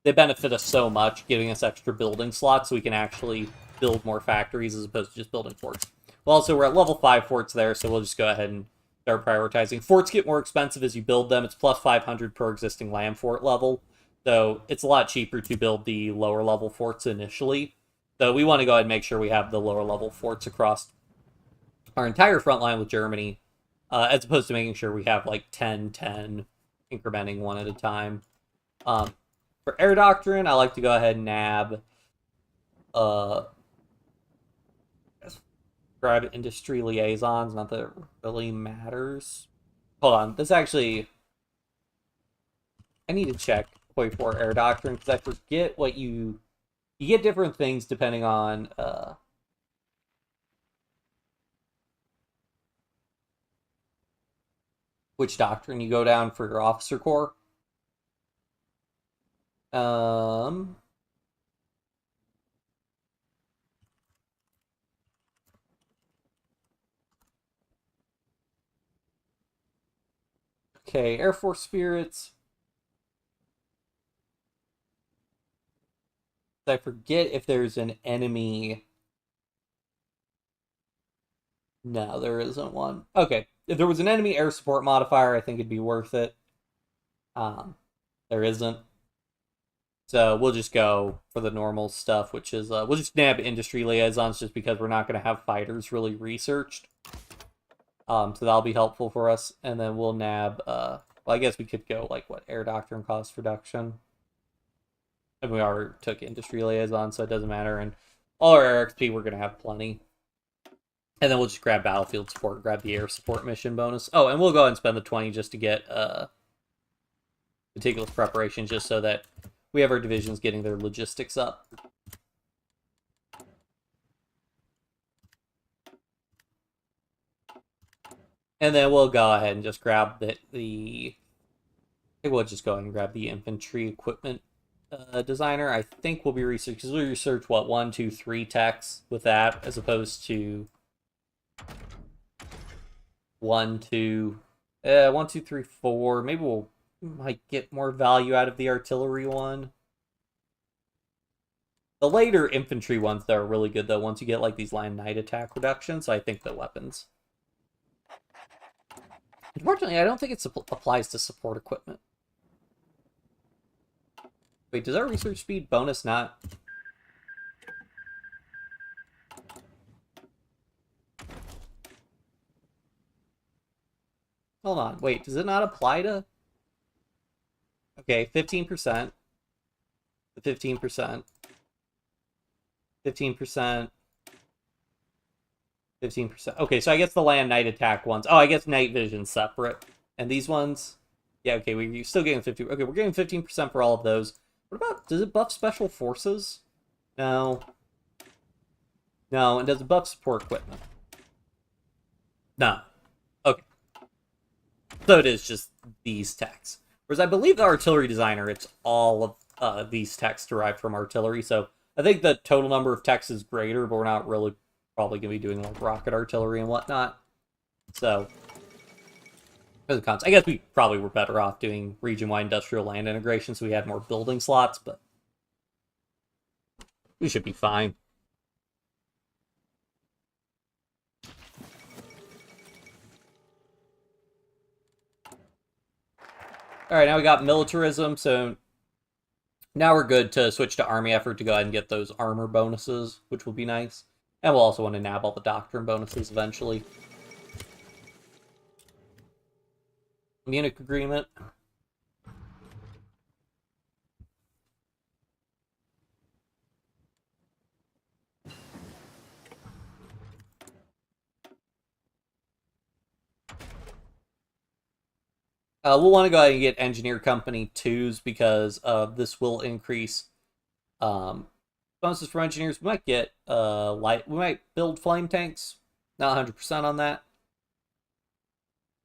they benefit us so much, giving us extra building slots so we can actually build more factories as opposed to just building forts. Well, also, we're at level 5 forts there, so we'll just go ahead and start prioritizing. Forts get more expensive as you build them. It's plus 500 per existing land fort level, so it's a lot cheaper to build the lower level forts initially. So we want to go ahead and make sure we have the lower level forts across our entire front line with Germany, as opposed to making sure we have like 10, 10, incrementing one at a time. For Air Doctrine, I like to go ahead and nab grab industry liaisons, not that it really matters. Hold on, this actually, I need to check HOI4 Air Doctrine, because I forget what you get different things depending on which doctrine you go down for your officer corps. Okay, Air Force Spirits. I forget if there's an enemy. No, there isn't one. Okay, if there was an enemy air support modifier, I think it'd be worth it. There isn't. So we'll just go for the normal stuff, which is, we'll just nab industry liaisons just because we're not going to have fighters really researched. So that'll be helpful for us. And then we'll nab, well, I guess we could go, like, what, Air Doctrine cost reduction. And we already took industry liaison, so it doesn't matter. And all our air XP, we're going to have plenty. And then we'll just grab battlefield support, grab the air support mission bonus. Oh, and we'll go ahead and spend the 20 just to get meticulous preparation, just so that we have our divisions getting their logistics up. And then we'll go ahead and just grab I think we'll just go ahead and grab the infantry equipment designer. I think we'll be researching, because we research, what, 1, 2, 3 techs with that, as opposed to 1, 2, 1, 2, 3, 4. Maybe we'll might get more value out of the artillery one. The later infantry ones, though, are really good, though, once you get, like, these land knight attack reductions. So I think the weapons. Unfortunately, I don't think it applies to support equipment. Wait, does our research speed bonus not... Hold on, wait, does it not apply to... Okay, 15%. 15%. 15%. 15%. Okay, so I guess the land night attack ones. Oh, I guess night vision's separate. And these ones... Yeah, okay, we're still getting 50... Okay, we're getting 15% for all of those. What about... Does it buff special forces? No. No, and does it buff support equipment? No. Okay. So it is just these techs. Whereas I believe the artillery designer, it's all of these techs derived from artillery. So I think the total number of techs is greater, but we're not really probably going to be doing like rocket artillery and whatnot. So, for the cons, I guess we probably were better off doing region-wide industrial land integration so we had more building slots, but we should be fine. Alright, now we got militarism, so now we're good to switch to army effort to go ahead and get those armor bonuses, which will be nice. And we'll also want to nab all the doctrine bonuses eventually. Munich Agreement. We'll want to go ahead and get Engineer Company 2s because this will increase bonuses for engineers. We might get we might build flame tanks. Not 100% on that.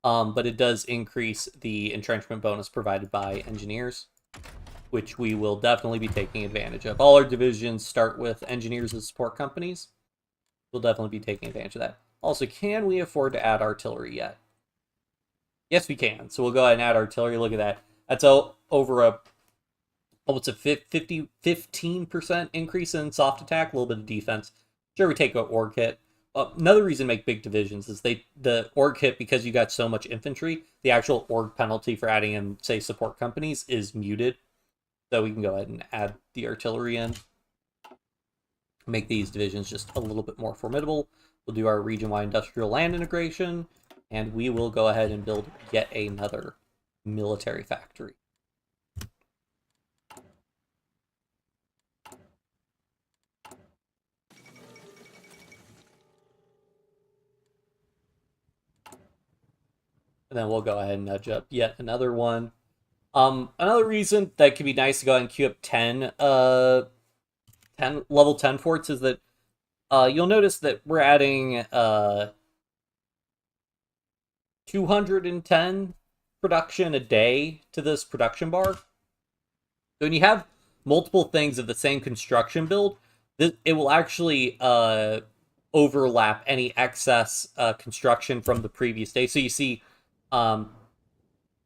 But it does increase the entrenchment bonus provided by engineers, which we will definitely be taking advantage of. All our divisions start with engineers as support companies. We'll definitely be taking advantage of that. Also, can we afford to add artillery yet? Yes, we can. So we'll go ahead and add artillery. Look at that. That's over a, what's a 15% increase in soft attack, a little bit of defense. Sure, we take an org hit. Another reason to make big divisions is the org hit, because you got so much infantry, the actual org penalty for adding in, say, support companies is muted. So we can go ahead and add the artillery in. Make these divisions just a little bit more formidable. We'll do our region-wide industrial land integration, and we will go ahead and build yet another military factory. And then we'll go ahead and nudge up yet another one. Another reason that could be nice to go ahead and queue up 10 level 10 forts is that you'll notice that we're adding 210 production a day to this production bar. So when you have multiple things of the same construction build, it will actually overlap any excess construction from the previous day. So you see, that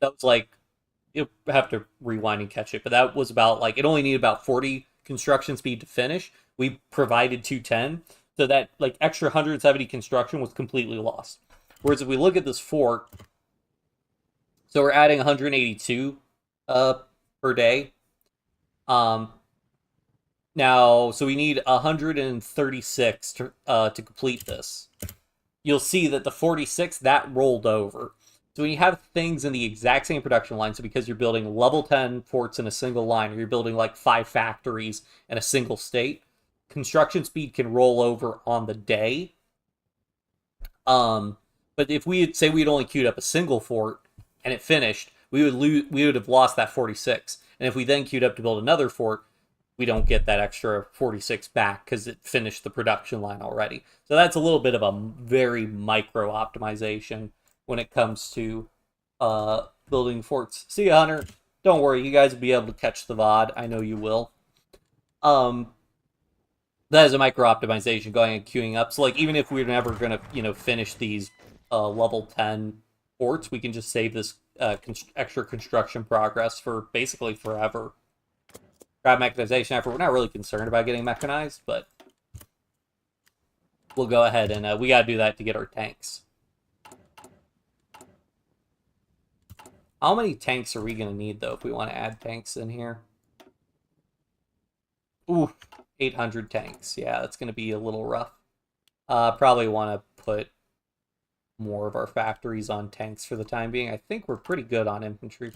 was like, you'll have to rewind and catch it, but that was about like, it only needed about 40 construction speed to finish. We provided 210, so that like extra 170 construction was completely lost. Whereas if we look at this fort, so we're adding 182 per day. Now, so we need 136 to complete this. You'll see that the 46, that rolled over. So when you have things in the exact same production line, so because you're building level 10 forts in a single line, or you're building like 5 factories in a single state, construction speed can roll over on the day. But if we had, say we'd only queued up a single fort and it finished, we would have lost that 46. And if we then queued up to build another fort, we don't get that extra 46 back because it finished the production line already. So that's a little bit of a very micro optimization when it comes to building forts. See ya, Hunter. Don't worry, you guys will be able to catch the VOD. I know you will. That is a micro optimization going and queuing up. So like, even if we're never gonna, finish these level 10 forts, we can just save this extra construction progress for basically forever. Grab mechanization effort. We're not really concerned about getting mechanized, but we'll go ahead and we gotta do that to get our tanks. How many tanks are we going to need, though, if we want to add tanks in here? Ooh, 800 tanks. Yeah, that's going to be a little rough. Probably want to put more of our factories on tanks for the time being. I think we're pretty good on infantry.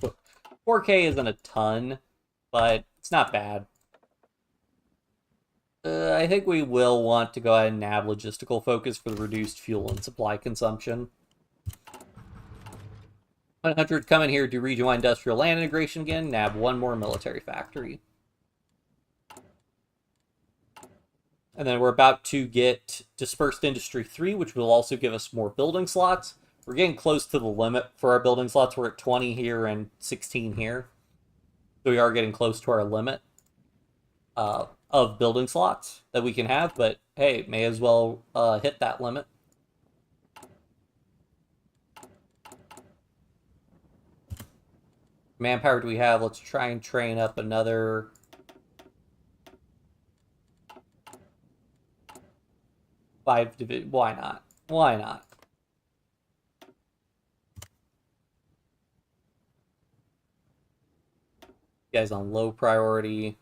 4K isn't a ton, but it's not bad. I think we will want to go ahead and nab logistical focus for the reduced fuel and supply consumption. 100, come in here, do region-wide industrial land integration again, nab one more military factory. And then we're about to get Dispersed Industry 3, which will also give us more building slots. We're getting close to the limit for our building slots. We're at 20 here and 16 here. So we are getting close to our limit of building slots that we can have, but hey, may as well hit that limit. Manpower do we have? Let's try and train up another 5 division. Why not? Why not? You guys on low priority.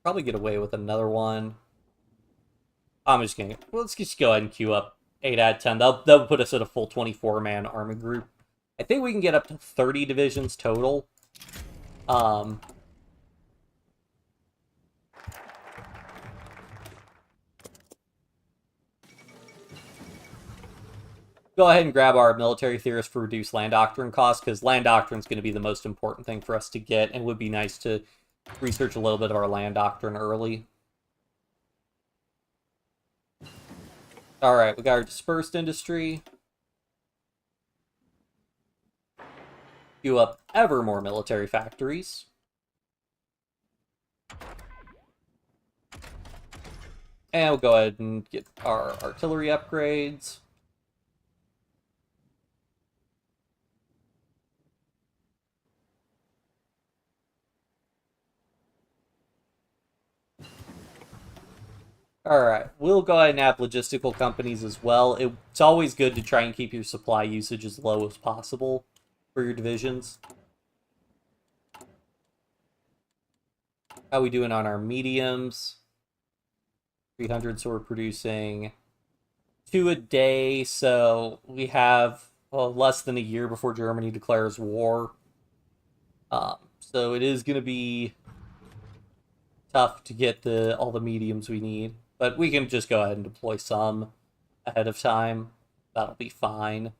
Probably get away with another one. I'm just kidding. Well, let's just go ahead and queue up 8 out of 10. That'll put us at a full 24-man army group. I think we can get up to 30 divisions total. go ahead and grab our military theorist for reduced land doctrine costs, because land doctrine is going to be the most important thing for us to get, and it would be nice to research a little bit of our land doctrine early. Alright, we got our dispersed industry. Queue up ever more military factories. And we'll go ahead and get our artillery upgrades. Alright, we'll go ahead and have logistical companies as well. It's always good to try and keep your supply usage as low as possible for your divisions. How we doing on our mediums? 300, so we're producing 2 a day, so we have less than a year before Germany declares war. So it is going to be tough to get all the mediums we need, but we can just go ahead and deploy some ahead of time. That'll be fine.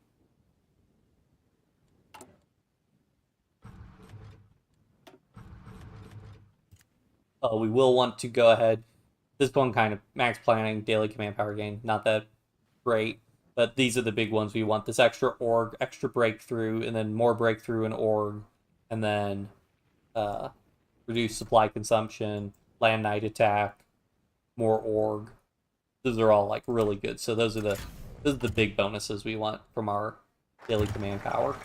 We will want to go ahead. This one kind of max planning, daily command power gain, not that great, but these are the big ones we want. This extra org, extra breakthrough, and then more breakthrough and org, and then reduce supply consumption, land night attack, more org. Those are all like really good. So those are the big bonuses we want from our daily command power.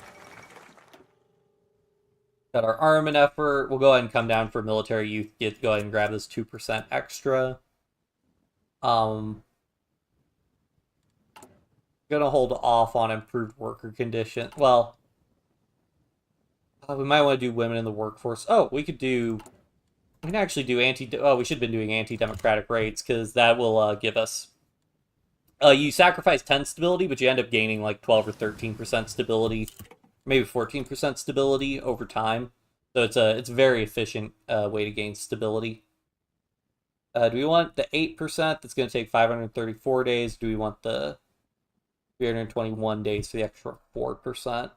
Got our armament effort. We'll go ahead and come down for military youth. Go ahead and grab this 2% extra. Gonna hold off on improved worker condition. Well, we might want to do women in the workforce. Oh, we can actually do we should have been doing anti-democratic rates, because that will give us... you sacrifice 10 stability, but you end up gaining like 12 or 13% stability, maybe 14% stability over time. So it's a very efficient way to gain stability. Do we want the 8% that's going to take 534 days? Do we want the 321 days for the extra 4%?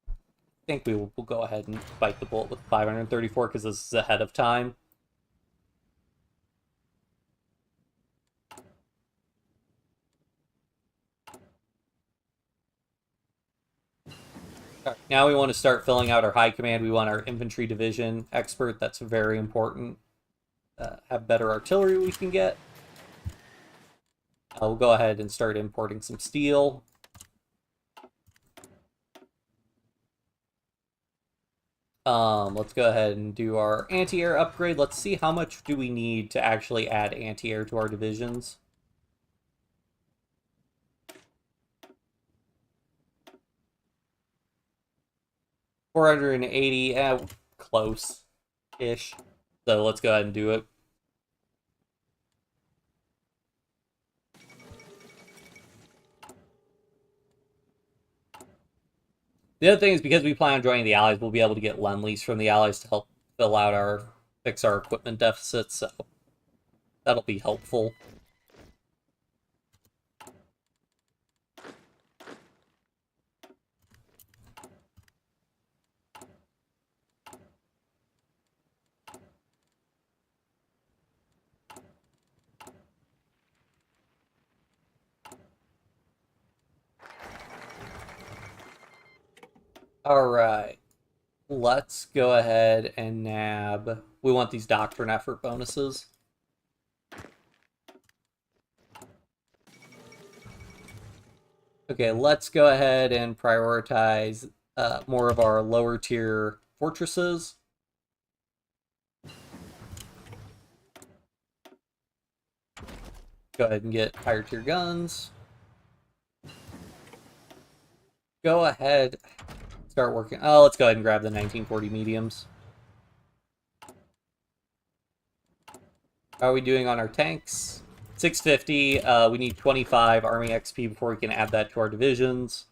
I think we'll go ahead and bite the bullet with 534, because this is ahead of time. Right, now we want to start filling out our high command. We want our infantry division expert. That's very important. Have better artillery we can get. We'll go ahead and start importing some steel. Let's go ahead and do our anti-air upgrade. Let's see how much do we need to actually add anti-air to our divisions. $480, close-ish. So let's go ahead and do it. The other thing is, because we plan on joining the Allies, we'll be able to get Lend-Lease from the Allies to help fix our equipment deficits, so that'll be helpful. Alright, let's go ahead and nab... We want these doctrine effort bonuses. Okay, let's go ahead and prioritize more of our lower tier fortresses. Go ahead and get higher tier guns. Go ahead... Start working. Oh, let's go ahead and grab the 1940 mediums. How are we doing on our tanks? 650. We need 25 Army XP before we can add that to our divisions.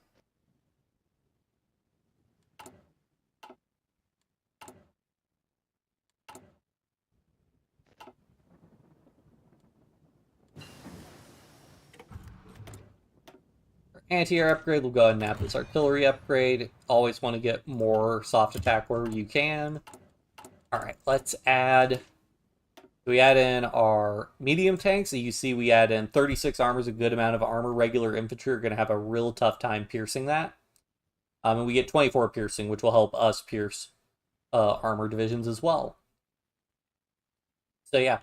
Anti-air upgrade, we'll go ahead and nab this artillery upgrade. Always want to get more soft attack where you can. Alright, let's add... We add in our medium tanks. So you see we add in 36 armor is a good amount of armor. Regular infantry are going to have a real tough time piercing that. And we get 24 piercing, which will help us pierce armor divisions as well. So yeah.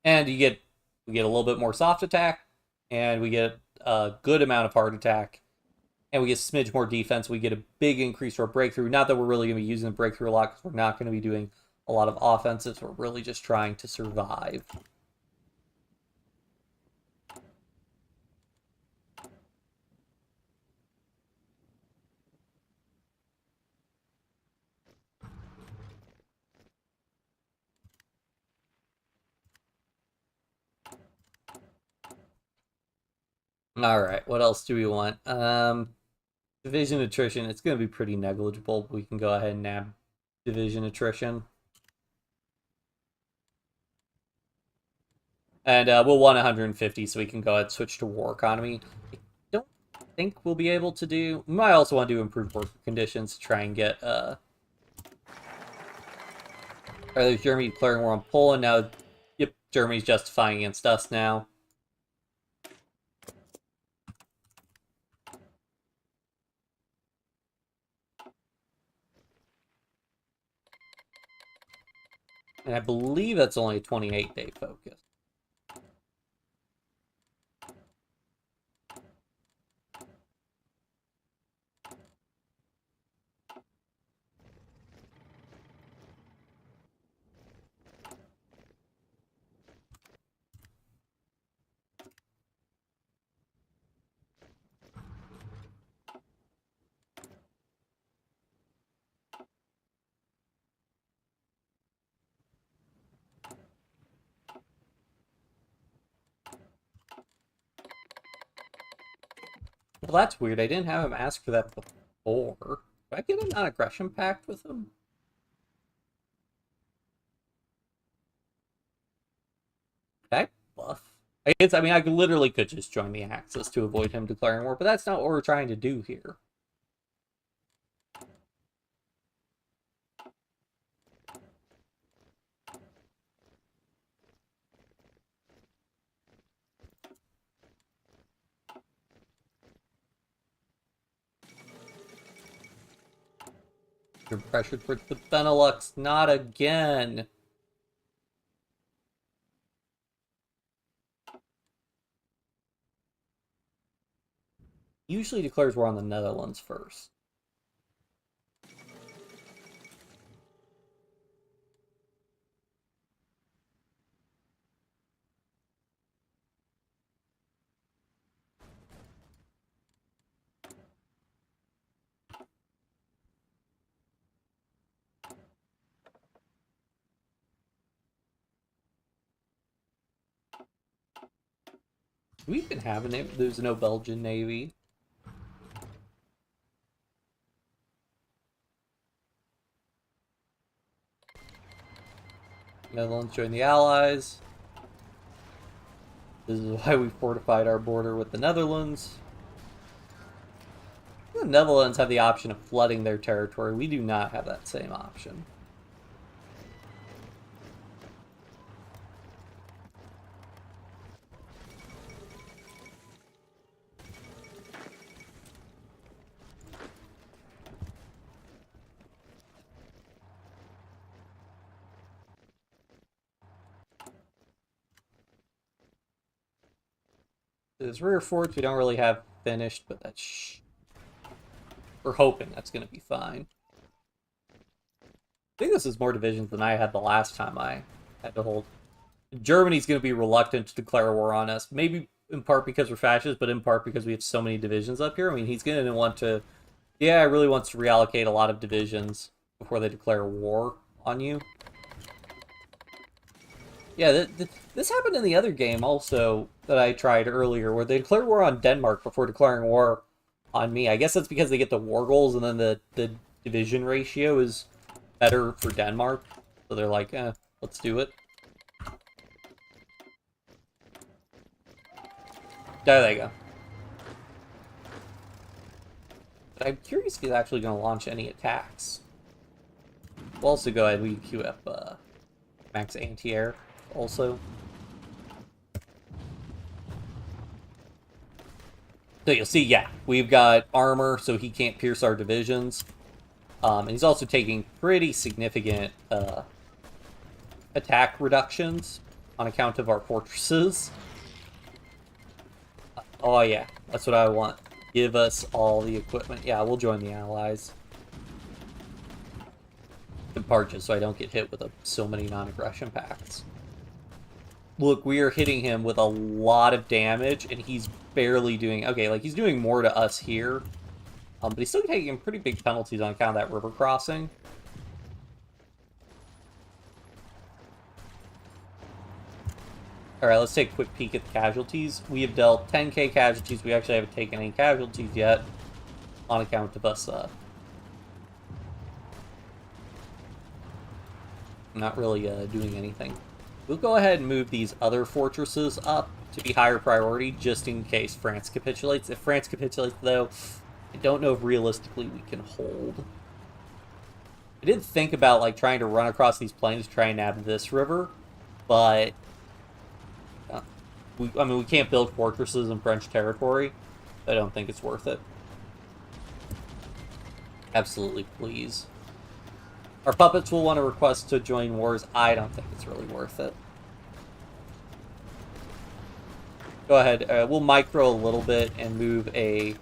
And we get a little bit more soft attack, and we get a good amount of hard attack, and we get a smidge more defense. We get a big increase to our breakthrough. Not that we're really going to be using the breakthrough a lot, because we're not going to be doing a lot of offensives. We're really just trying to survive. Alright, what else do we want? Division attrition, it's going to be pretty negligible. We can go ahead and nab division attrition. And we'll want 150, so we can go ahead and switch to war economy. I don't think we'll be able to do... We might also want to do improved worker conditions to try and get... There's Germany declaring war on Poland. Now, yep, Germany's justifying against us now. And I believe that's only a 28-day focus. Well, that's weird. I didn't have him ask for that before. Did I get a non-aggression pact with him? Did I bluff? I mean, I literally could just join the Axis to avoid him declaring war, but that's not what we're trying to do here. You're pressured for the Benelux, not again. Usually declares war on the Netherlands first. We've been having it. There's no Belgian Navy. Netherlands join the Allies. This is why we fortified our border with the Netherlands. The Netherlands have the option of flooding their territory. We do not have that same option. This rear forts we don't really have finished, but that's... We're hoping that's going to be fine. I think this is more divisions than I had the last time I had to hold. Germany's going to be reluctant to declare war on us. Maybe in part because we're fascists, but in part because we have so many divisions up here. I mean, he's going to want to... Yeah, he really wants to reallocate a lot of divisions before they declare war on you. Yeah, this happened in the other game also that I tried earlier, where they declared war on Denmark before declaring war on me. I guess that's because they get the war goals, and then the division ratio is better for Denmark. So they're like, let's do it. There they go. But I'm curious if he's actually going to launch any attacks. We'll also go ahead and we queue up max anti-air also. So you'll see, yeah, we've got armor, so he can't pierce our divisions. And he's also taking pretty significant attack reductions on account of our fortresses. Oh yeah, that's what I want. Give us all the equipment. Yeah, we'll join the Allies. In part just so I don't get hit with so many non-aggression pacts. Look, we are hitting him with a lot of damage, and he's barely doing... Okay, like, he's doing more to us here. But he's still taking pretty big penalties on account of that river crossing. Alright, let's take a quick peek at the casualties. We have dealt 10k casualties. We actually haven't taken any casualties yet on account of us not really doing anything. We'll go ahead and move these other fortresses up to be higher priority, just in case France capitulates. If France capitulates, though, I don't know if realistically we can hold. I did think about like trying to run across these plains to try and nab this river, but I mean, we can't build fortresses in French territory. I don't think it's worth it. Absolutely, please. Our puppets will want to request to join wars. I don't think it's really worth it. Go ahead. We'll micro a little bit and move a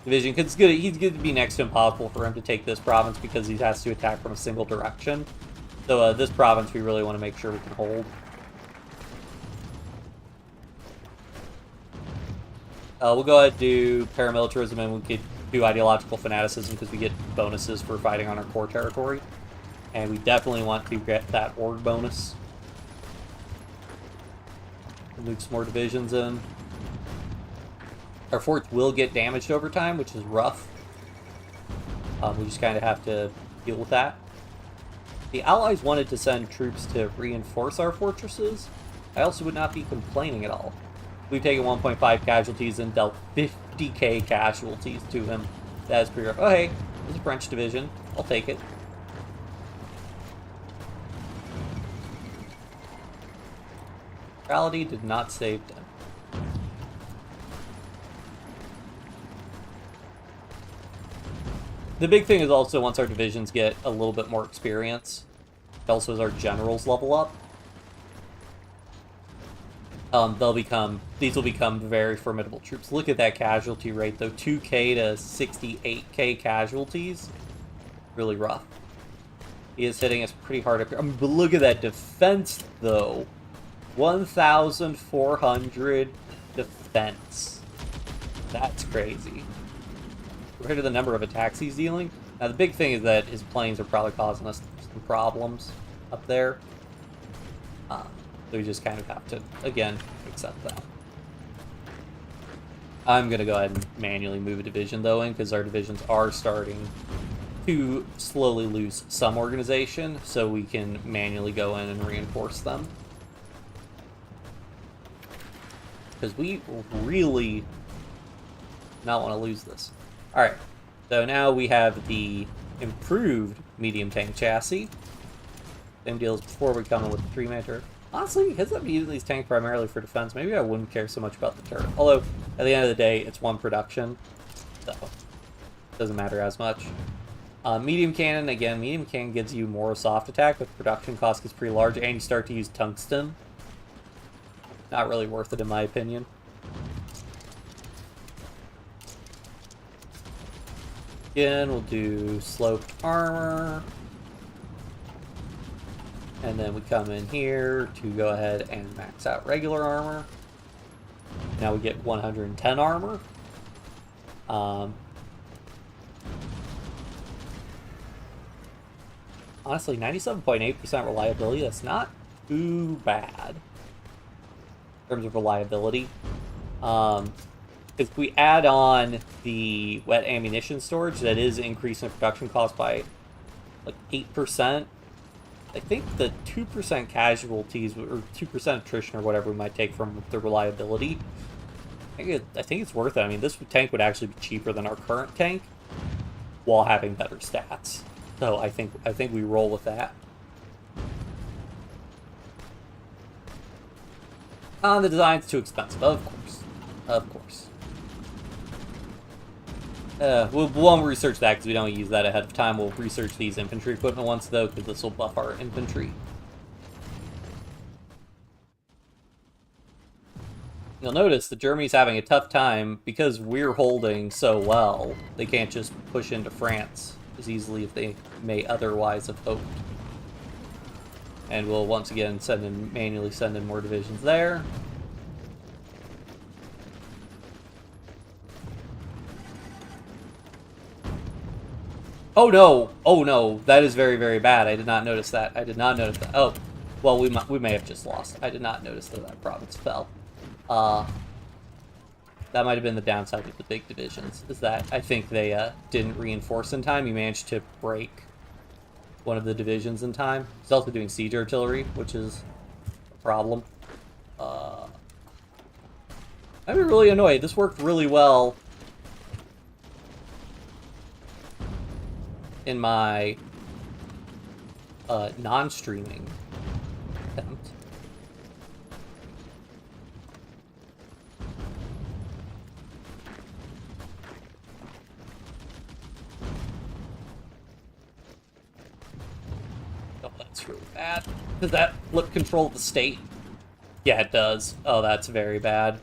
division. Because he's going to be next to impossible for him to take this province because he has to attack from a single direction. So this province we really want to make sure we can hold. We'll go ahead and do paramilitarism, and we could do ideological fanaticism because we get bonuses for fighting on our core territory. And we definitely want to get that org bonus. We'll move some more divisions in. Our forts will get damaged over time, which is rough. We just kind of have to deal with that. The Allies wanted to send troops to reinforce our fortresses. I also would not be complaining at all. We've taken 1.5 casualties and dealt 50k casualties to him. That is pretty rough. Oh, hey, there's a French division. I'll take it. Neutrality did not save them. The big thing is also once our divisions get a little bit more experience, also as our generals level up, these will become very formidable troops. Look at that casualty rate though, 2k to 68k casualties. Really rough. He is hitting us pretty hard up here. But look at that defense though. 1,400 defense. That's crazy. Compared to the number of attacks he's dealing. Now the big thing is that his planes are probably causing us some problems up there. So we just kind of have to, again, accept that. I'm going to go ahead and manually move a division, though, in, because our divisions are starting to slowly lose some organization, so we can manually go in and reinforce them. Because we really not want to lose this. Alright, so now we have the improved medium tank chassis. Same deal as before, we come in with the 3-man turret. Honestly, his immediately is tanked primarily for defense. Maybe I wouldn't care so much about the turret. Although, at the end of the day, it's one production, so it doesn't matter as much. Medium cannon, again, medium cannon gives you more soft attack, but the production cost gets pretty large, and you start to use tungsten. Not really worth it, in my opinion. Again, we'll do sloped armor. And then we come in here to go ahead and max out regular armor. Now we get 110 armor. Honestly, 97.8% reliability, that's not too bad in terms of reliability. If we add on the wet ammunition storage, that is increasing production cost by like 8%. I think the 2% casualties, or 2% attrition, or whatever we might take from the reliability, I think it's worth it. I mean, this tank would actually be cheaper than our current tank, while having better stats. So I think we roll with that. The design's too expensive, of course. Of course. We won't research that because we don't use that ahead of time. We'll research these infantry equipment ones, though, because this will buff our infantry. You'll notice that Germany's having a tough time because we're holding so well. They can't just push into France as easily as they may otherwise have hoped. And we'll once again manually send in more divisions there. Oh no! Oh no! That is very, very bad. I did not notice that. I did not notice that. Oh, well, we may have just lost. I did not notice that province fell. That might have been the downside of the big divisions, is that I think they didn't reinforce in time. You managed to break one of the divisions in time. He's also doing siege artillery, which is a problem. I'm really annoyed. This worked really well in my non-streaming attempt. Oh, that's really bad. Does that flip control of the state? Yeah, it does. Oh, that's very bad.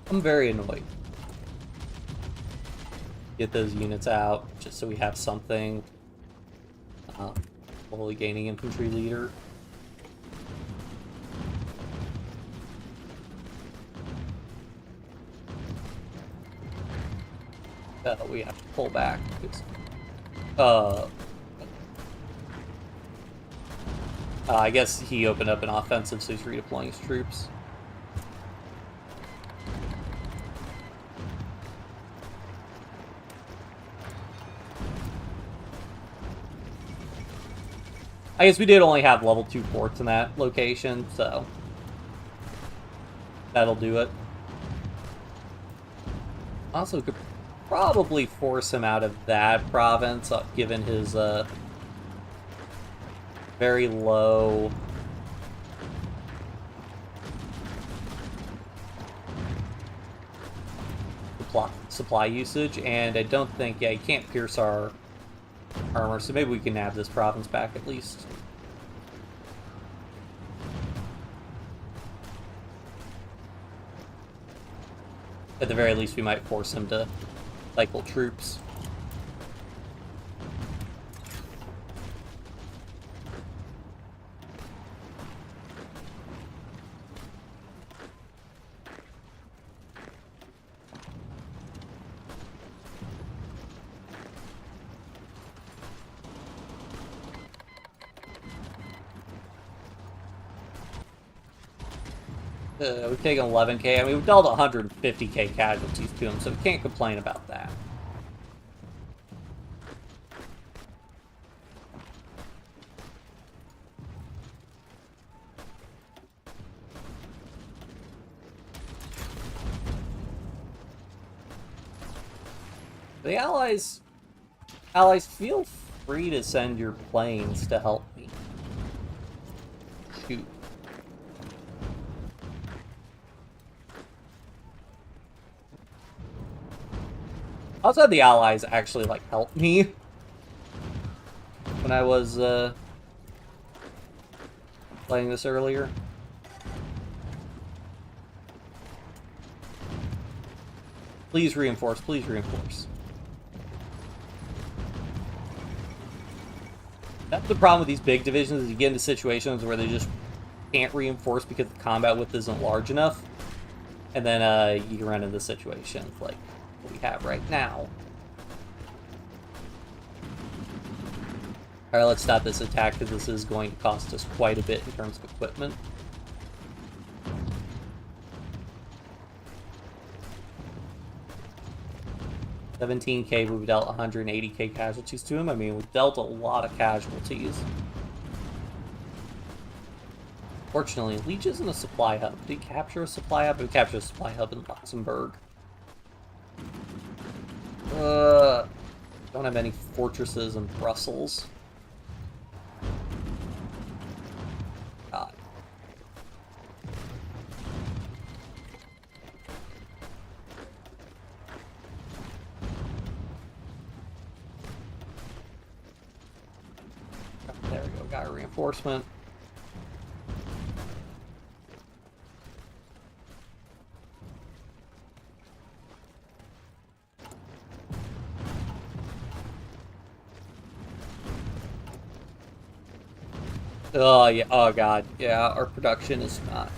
I'm very annoyed. Get those units out, just so we have something. Slowly gaining infantry leader. We have to pull back. I guess he opened up an offensive, so he's redeploying his troops. I guess we did only have level 2 forts in that location, so that'll do it. Also, could probably force him out of that province, given his very low supply usage, and I don't think, yeah, he can't pierce our armor, so maybe we can nab this province back at least. At the very least, we might force him to cycle troops. We've taken 11k. I mean, we've dealt 150k casualties to him, so we can't complain about that. The allies feel free to send your planes to help me. Shoot. Also, the allies actually, like, helped me when I was, playing this earlier. Please reinforce, please reinforce. That's the problem with these big divisions, is you get into situations where they just can't reinforce because the combat width isn't large enough. And then, you can run into situations like we have right now. Alright, let's stop this attack, because this is going to cost us quite a bit in terms of equipment. $17K, we've dealt 180K casualties to him. I mean, we've dealt a lot of casualties. Fortunately, Liege isn't a supply hub. Did he capture a supply hub? We captured a supply hub in Luxembourg. Don't have any fortresses in Brussels. God. There we go, got a reinforcement. Oh, yeah. Oh, God. Yeah, our production is not.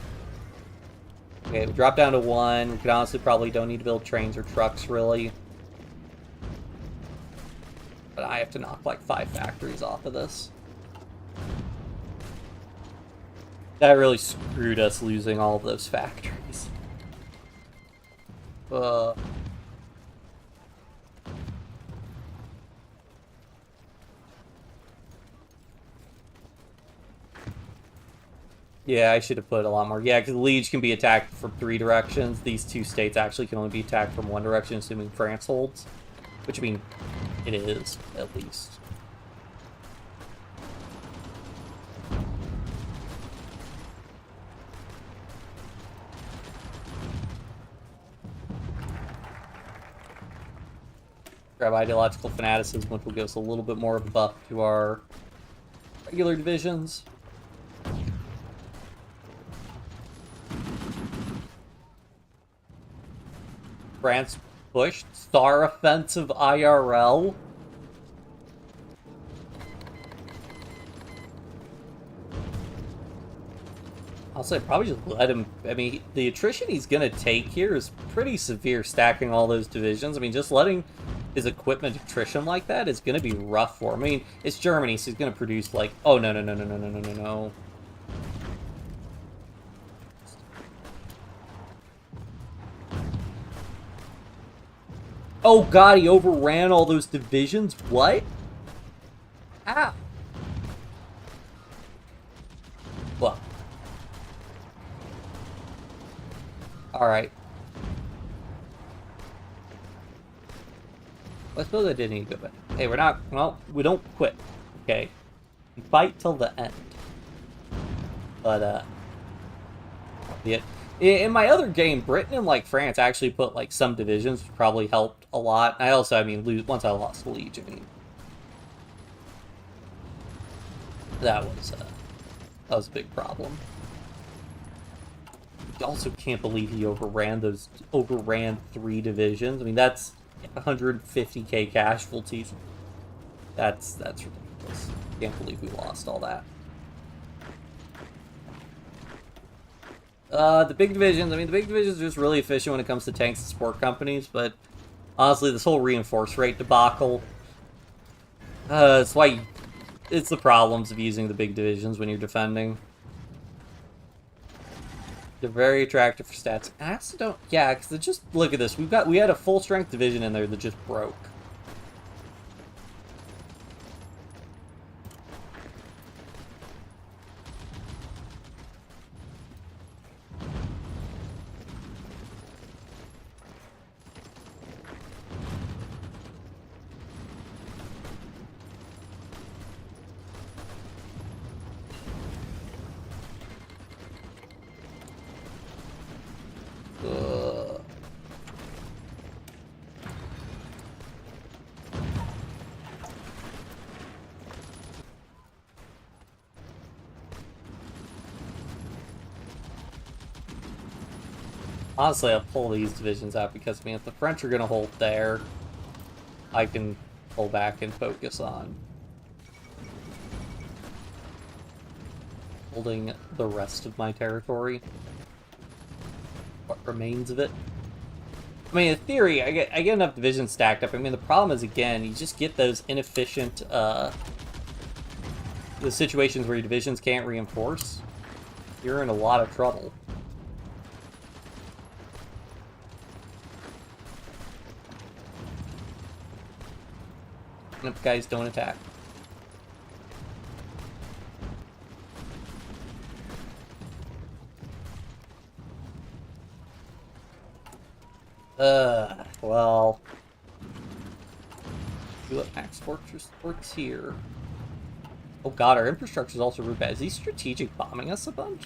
Okay, we drop down to 1. We could honestly probably don't need to build trains or trucks, really. But I have to knock, like, 5 factories off of this. That really screwed us losing all of those factories. Yeah, I should have put a lot more. Yeah, because Liege can be attacked from 3 directions. These 2 states actually can only be attacked from 1 direction, assuming France holds. Which, I mean, it is, at least. Grab ideological fanaticism, which will give us a little bit more of a buff to our regular divisions. France pushed. Star offensive IRL. I'll say probably just let him. I mean, the attrition he's going to take here is pretty severe, stacking all those divisions. I mean, just letting his equipment attrition like that is going to be rough for him. I mean, it's Germany, so he's going to produce like, oh, no, no, no, no, no, no, no, no, no. Oh, God, he overran all those divisions? What? Ow. Well. Alright. I suppose I did need to go back. Hey, we're not... Well, we don't quit. Okay? We fight till the end. But, yeah. In my other game, Britain and, like, France actually put, like, some divisions, which probably helped a lot. I also, I mean, once I lost Liege, I mean... That was a big problem. I also can't believe he overran 3 divisions. I mean, that's 150k casualties. That's ridiculous. Can't believe we lost all that. The big divisions, I mean, the big divisions are just really efficient when it comes to tanks and support companies, but honestly, this whole reinforce rate debacle, it's the problems of using the big divisions when you're defending. They're very attractive for stats. I also don't, yeah, because just, look at this, we had a full strength division in there that just broke. Honestly, I'll pull these divisions out because, I mean, if the French are going to hold there, I can pull back and focus on holding the rest of my territory. What remains of it. I mean, in theory, I get enough divisions stacked up. I mean, the problem is, again, you just get those inefficient the situations where your divisions can't reinforce, you're in a lot of trouble. Nope, guys, don't attack. Well... Do what Max Fortress works here. Oh god, our infrastructure is also really bad. Is he strategic bombing us a bunch?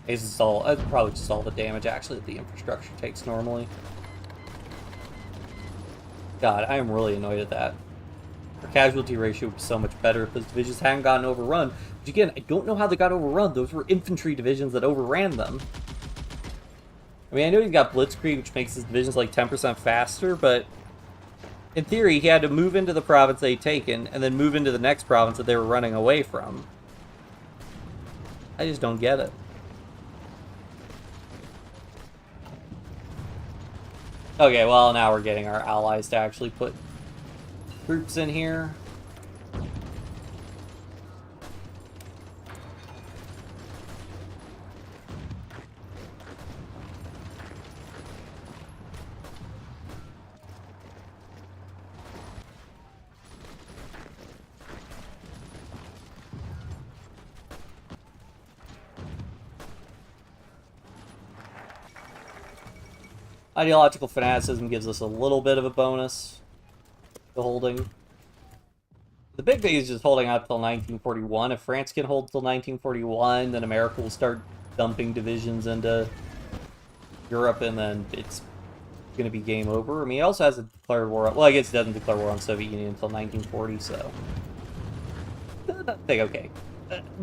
I'd probably just all the damage actually that the infrastructure takes normally. God, I am really annoyed at that. Our casualty ratio was so much better if those divisions hadn't gotten overrun. Which again, I don't know how they got overrun. Those were infantry divisions that overran them. I mean, I know he's got Blitzkrieg, which makes his divisions like 10% faster, but in theory, he had to move into the province they'd taken, and then move into the next province that they were running away from. I just don't get it. Okay, well, now we're getting our allies to actually put troops in here. Ideological fanaticism gives us a little bit of a bonus to holding. The big thing is just holding out till 1941. If France can hold till 1941, then America will start dumping divisions into Europe, and then it's going to be game over. I mean, it also has a declared war. Well, I guess it doesn't declare war on the Soviet Union until 1940, so... okay.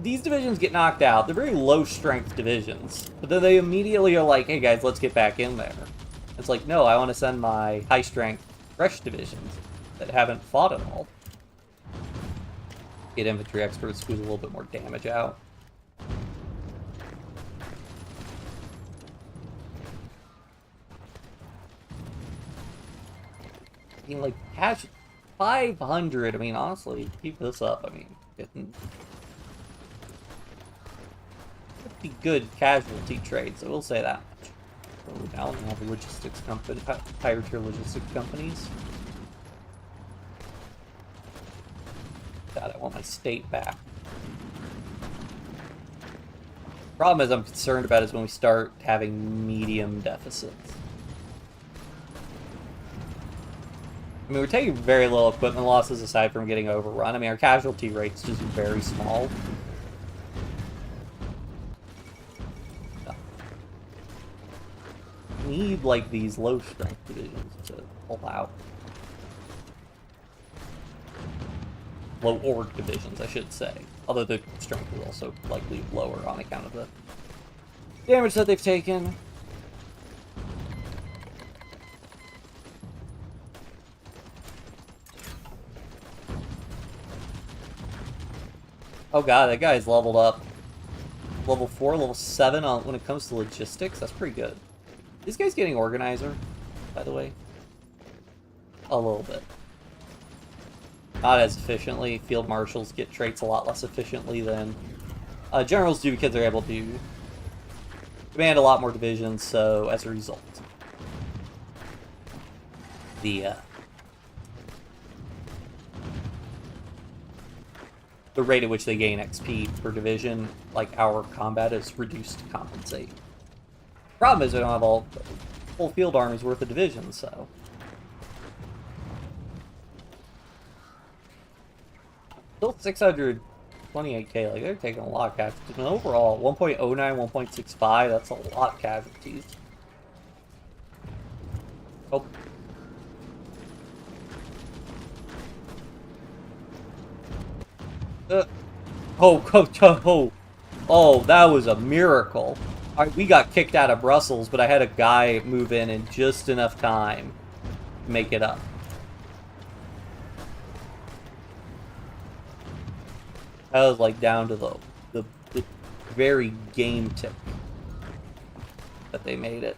These divisions get knocked out. They're very low-strength divisions. But then they immediately are like, hey guys, let's get back in there. It's like, no, I want to send my high-strength, fresh divisions that haven't fought at all. Get infantry experts, squeeze a little bit more damage out. I mean, like, cash 500. I mean, honestly, keep this up. I mean, getting pretty good casualty trades, I will say that much. So now we have a logistics company, higher tier logistics companies. God, I want my state back. Problem is I'm concerned about is when we start having medium deficits. I mean, we're taking very little equipment losses aside from getting overrun. I mean, our casualty rate's just very small. We need, like, these low-strength divisions to pull out. Low-org divisions, I should say. Although the strength is also likely lower on account of the damage that they've taken. Oh god, that guy's leveled up. Level 4, level 7 on when it comes to logistics. That's pretty good. This guy's getting organizer, by the way. A little bit. Not as efficiently. Field marshals get traits a lot less efficiently than generals do because they're able to command a lot more divisions, so as a result, the rate at which they gain XP per division, like our combat, is reduced to compensate. Problem is we don't have all full field armies worth of divisions, so. Still 628k, like they're taking a lot of casualties. And overall, 1.09, 1.65, that's a lot of casualties. Oh. Oh, that was a miracle. We got kicked out of Brussels, but I had a guy move in just enough time to make it up. That was like down to the very game tick that they made it.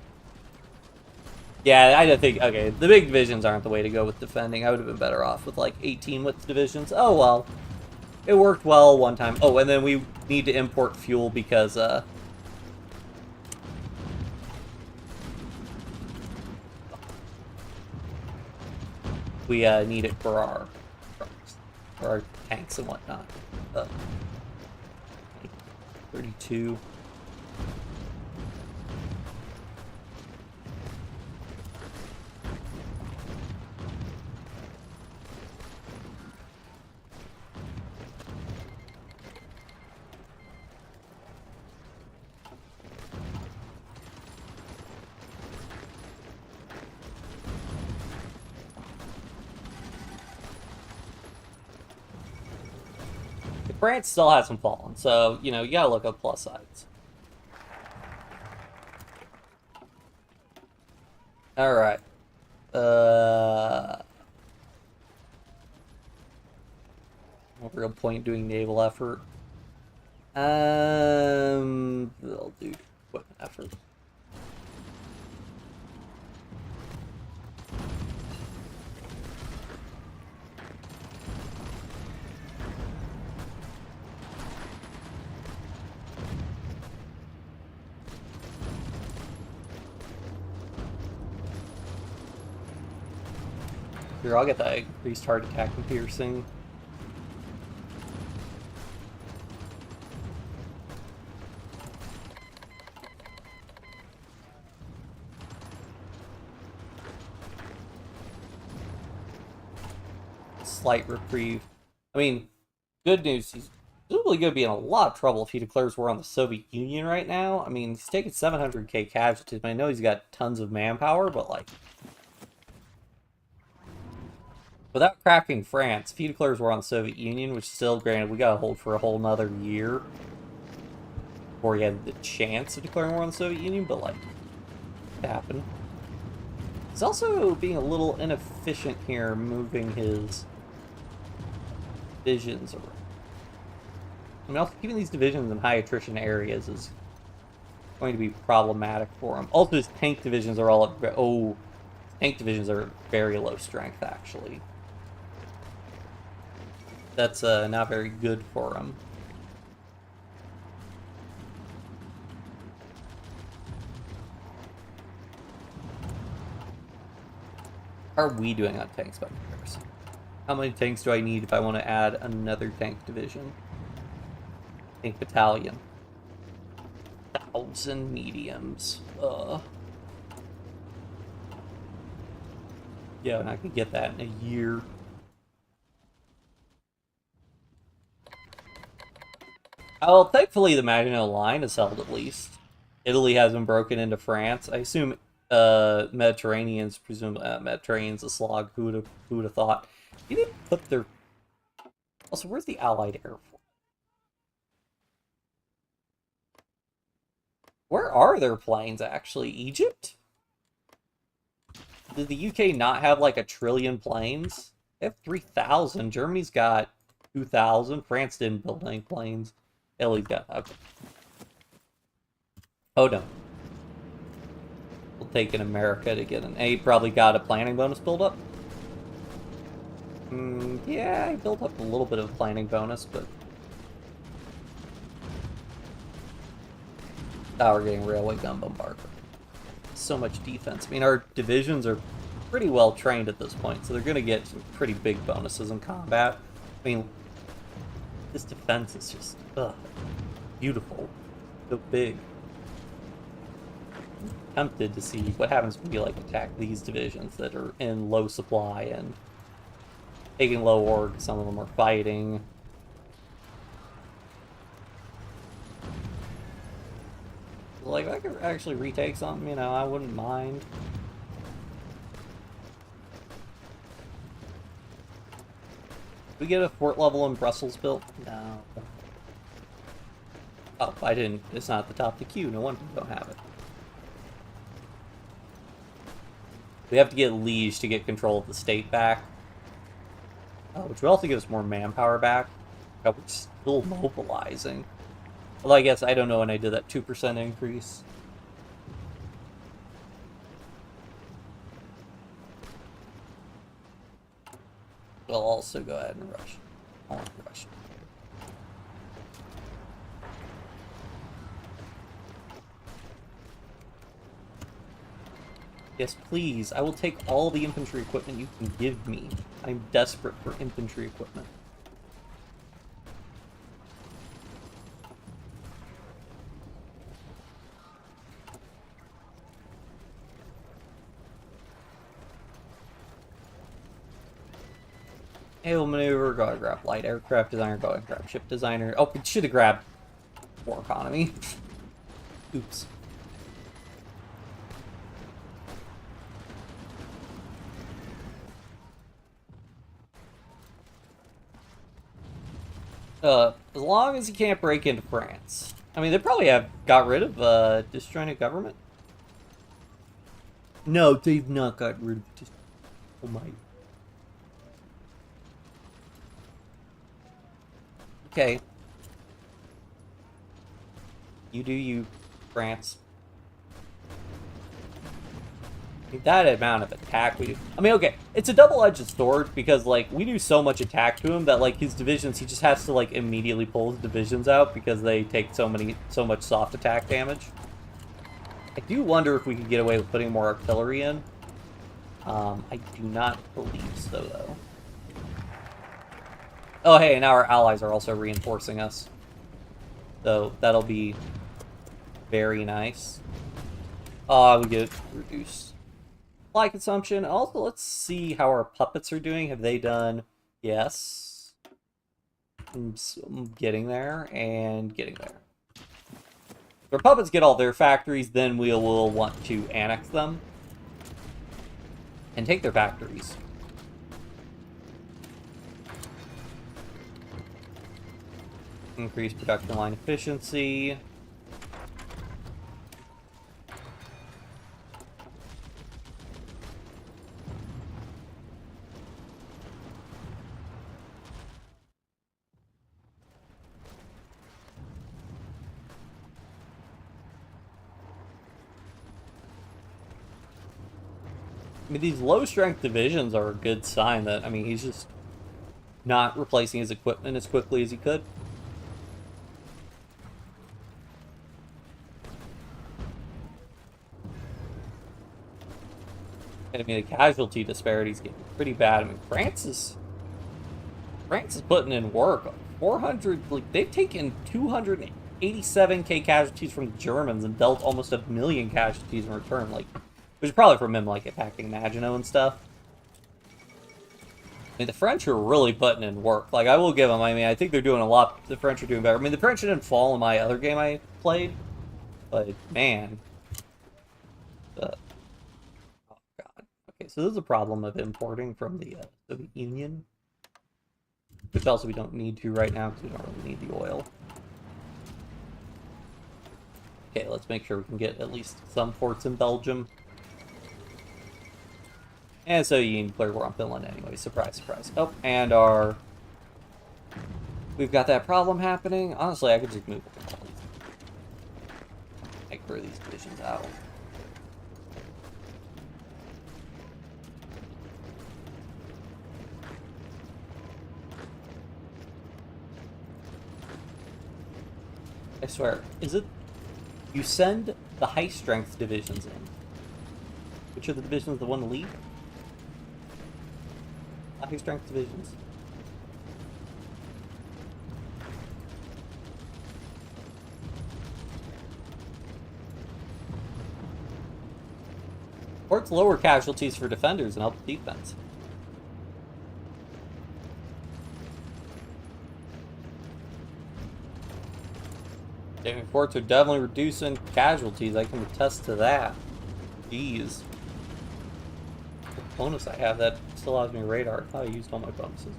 Yeah, I don't think... Okay, the big divisions aren't the way to go with defending. I would have been better off with, like, 18 width divisions. Oh, well. It worked well one time. Oh, and then we need to import fuel because, we, need it for our trucks. For our tanks and whatnot. 32... France still hasn't fallen, so, you know, you gotta look at plus sides. Alright. No real point doing naval effort. I'll do equipment effort. Here, I'll get that increased heart attack and piercing. Slight reprieve. I mean, good news, he's presumably going to be in a lot of trouble if he declares war on the Soviet Union right now. I mean, he's taking 700k casualties. I know he's got tons of manpower, but, like, without cracking France, if he declares war on the Soviet Union, which still, granted, we gotta hold for a whole nother year before he had the chance of declaring war on the Soviet Union, but, like, it happened. He's also being a little inefficient here, moving his divisions around. I mean, also keeping these divisions in high attrition areas is going to be problematic for him. Also, his tank divisions are all at... Oh, tank divisions are very low strength, actually. That's not very good for him. How are we doing on tanks by comparison? How many tanks do I need if I want to add another tank division? Tank battalion. 1,000 mediums. Yeah, and I could get that in a year. Well, thankfully the Maginot Line is held at least. Italy hasn't broken into France. I assume Mediterranean's Mediterranean's a slog. Who would have thought? You didn't put their... Also, where's the Allied Air Force? Where are their planes, actually? Egypt? Did the UK not have, like, 1 trillion planes? They have 3,000. Germany's got 2,000. France didn't build any planes. Italy's got... Okay. Oh, no. We'll take in America to get an A. Probably got a planning bonus build up. Yeah, I built up a little bit of a planning bonus, but... Now we're getting railway gun bombardment. So much defense. I mean, our divisions are pretty well trained at this point, so they're going to get some pretty big bonuses in combat. I mean, this defense is just beautiful. So big. I'm tempted to see what happens when you, like, attack these divisions that are in low supply and taking low org. Some of them are fighting. Like, if I could actually retake something, you know, I wouldn't mind. Did we get a fort level in Brussels built? No. Oh, I didn't. It's not at the top of the queue. No wonder we don't have it. We have to get Liege to get control of the state back. Which will also give us more manpower back. We're still mobilizing. Well, I guess I don't know when I did that 2% increase. also go ahead and rush. I want to rush. Yes, please. I will take all the infantry equipment you can give me. I'm desperate for infantry equipment. Aerial maneuver, gotta grab light aircraft designer, gotta grab ship designer. Oh, it should have grabbed war economy. Oops. As long as you can't break into France. I mean, they probably have got rid of, disjointed government. No, they've not got rid of oh my. Okay. You do you, France. That amount of attack we do. I mean, okay, it's a double-edged sword because, like, we do so much attack to him that, like, his divisions, he just has to, like, immediately pull his divisions out because they take so much soft attack damage. I do wonder if we could get away with putting more artillery in. I do not believe so, though. Oh, hey, now our allies are also reinforcing us. So, that'll be very nice. We get reduced supply consumption. Also, let's see how our puppets are doing. Have they done... Yes. I'm getting there, and getting there. If our puppets get all their factories, then we will want to annex them. And take their factories. Increase production line efficiency. I mean, these low-strength divisions are a good sign that, I mean, he's just not replacing his equipment as quickly as he could. And I mean, the casualty disparity is getting pretty bad. I mean, France is putting in work. 400, like, they've taken 287k casualties from the Germans and dealt almost 1 million casualties in return, like, which is probably from him, like, attacking Maginot and stuff. I mean, the French are really putting in work. Like, I will give them, I mean, I think they're doing a lot. The French are doing better. I mean, the French didn't fall in my other game I played. But, man. Oh, God. Okay, so there's a problem of importing from the Soviet Union. Which also we don't need to right now, because we don't really need the oil. Okay, let's make sure we can get at least some ports in Belgium. And so you can declare war on Finland anyway. Surprise, surprise. Oh, and we've got that problem happening. Honestly, I could just move like clear these divisions out. I swear, is it... You send the high-strength divisions in. Which are the divisions that want to leave? High-strength divisions. Ports lower casualties for defenders and help defense. Damn, forts are definitely reducing casualties. I can attest to that. Jeez. What bonus I have that still allows me radar? I thought I used all my bonuses.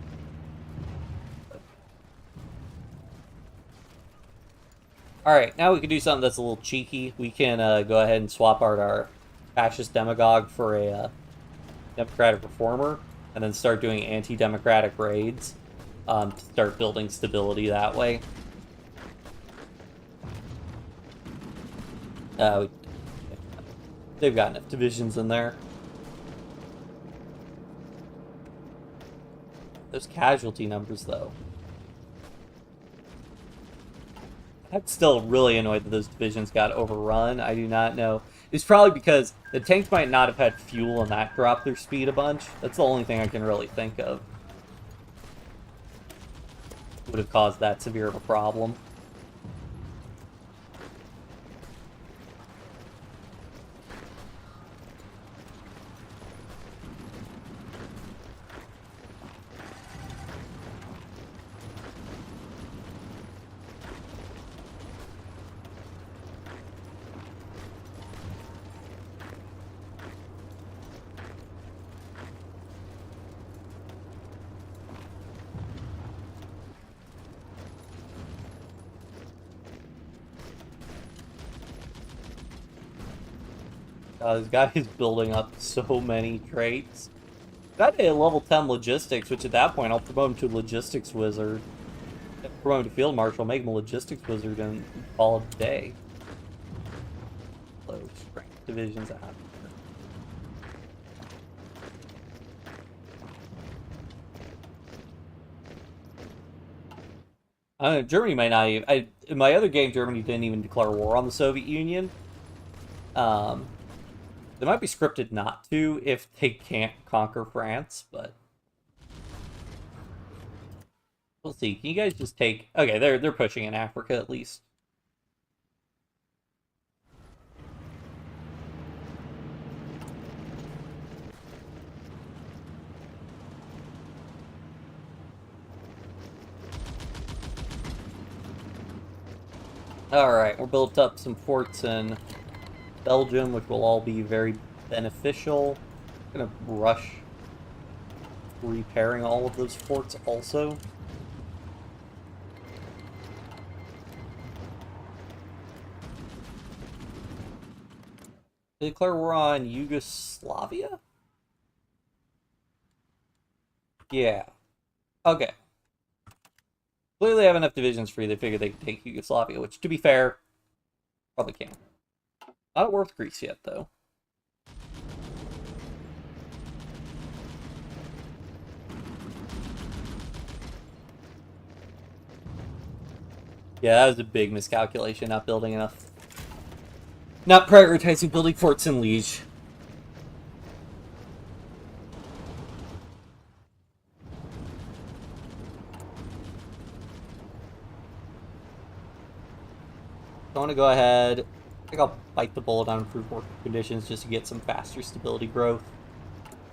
Alright, now we can do something that's a little cheeky. We can go ahead and swap out our fascist demagogue for a democratic reformer, and then start doing anti-democratic raids to start building stability that way. They've got enough divisions in there. Those casualty numbers, though. I'm still really annoyed that those divisions got overrun. I do not know. It's probably because the tanks might not have had fuel and that dropped their speed a bunch. That's the only thing I can really think of. Would have caused that severe of a problem. This guy is building up so many traits. Got a level 10 logistics, which at that point I'll promote him to logistics wizard. Promote him to field marshal, make him a logistics wizard, and call it a day. Low strength divisions out. I don't know, Germany might not even... in my other game, Germany didn't even declare war on the Soviet Union. They might be scripted not to if they can't conquer France, but... we'll see. Can you guys just take... okay, they're pushing in Africa, at least. Alright, we're built up some forts in Belgium, which will all be very beneficial. I'm gonna rush repairing all of those forts also. They declare war on Yugoslavia? Yeah. Okay. Clearly have enough divisions free, they figure they can take Yugoslavia, which, to be fair, probably can. Not worth Greece yet, though. Yeah, that was a big miscalculation, not building enough. Not prioritizing building forts in Liege. I want to go ahead. I think I'll bite the bullet on improved work conditions just to get some faster stability growth.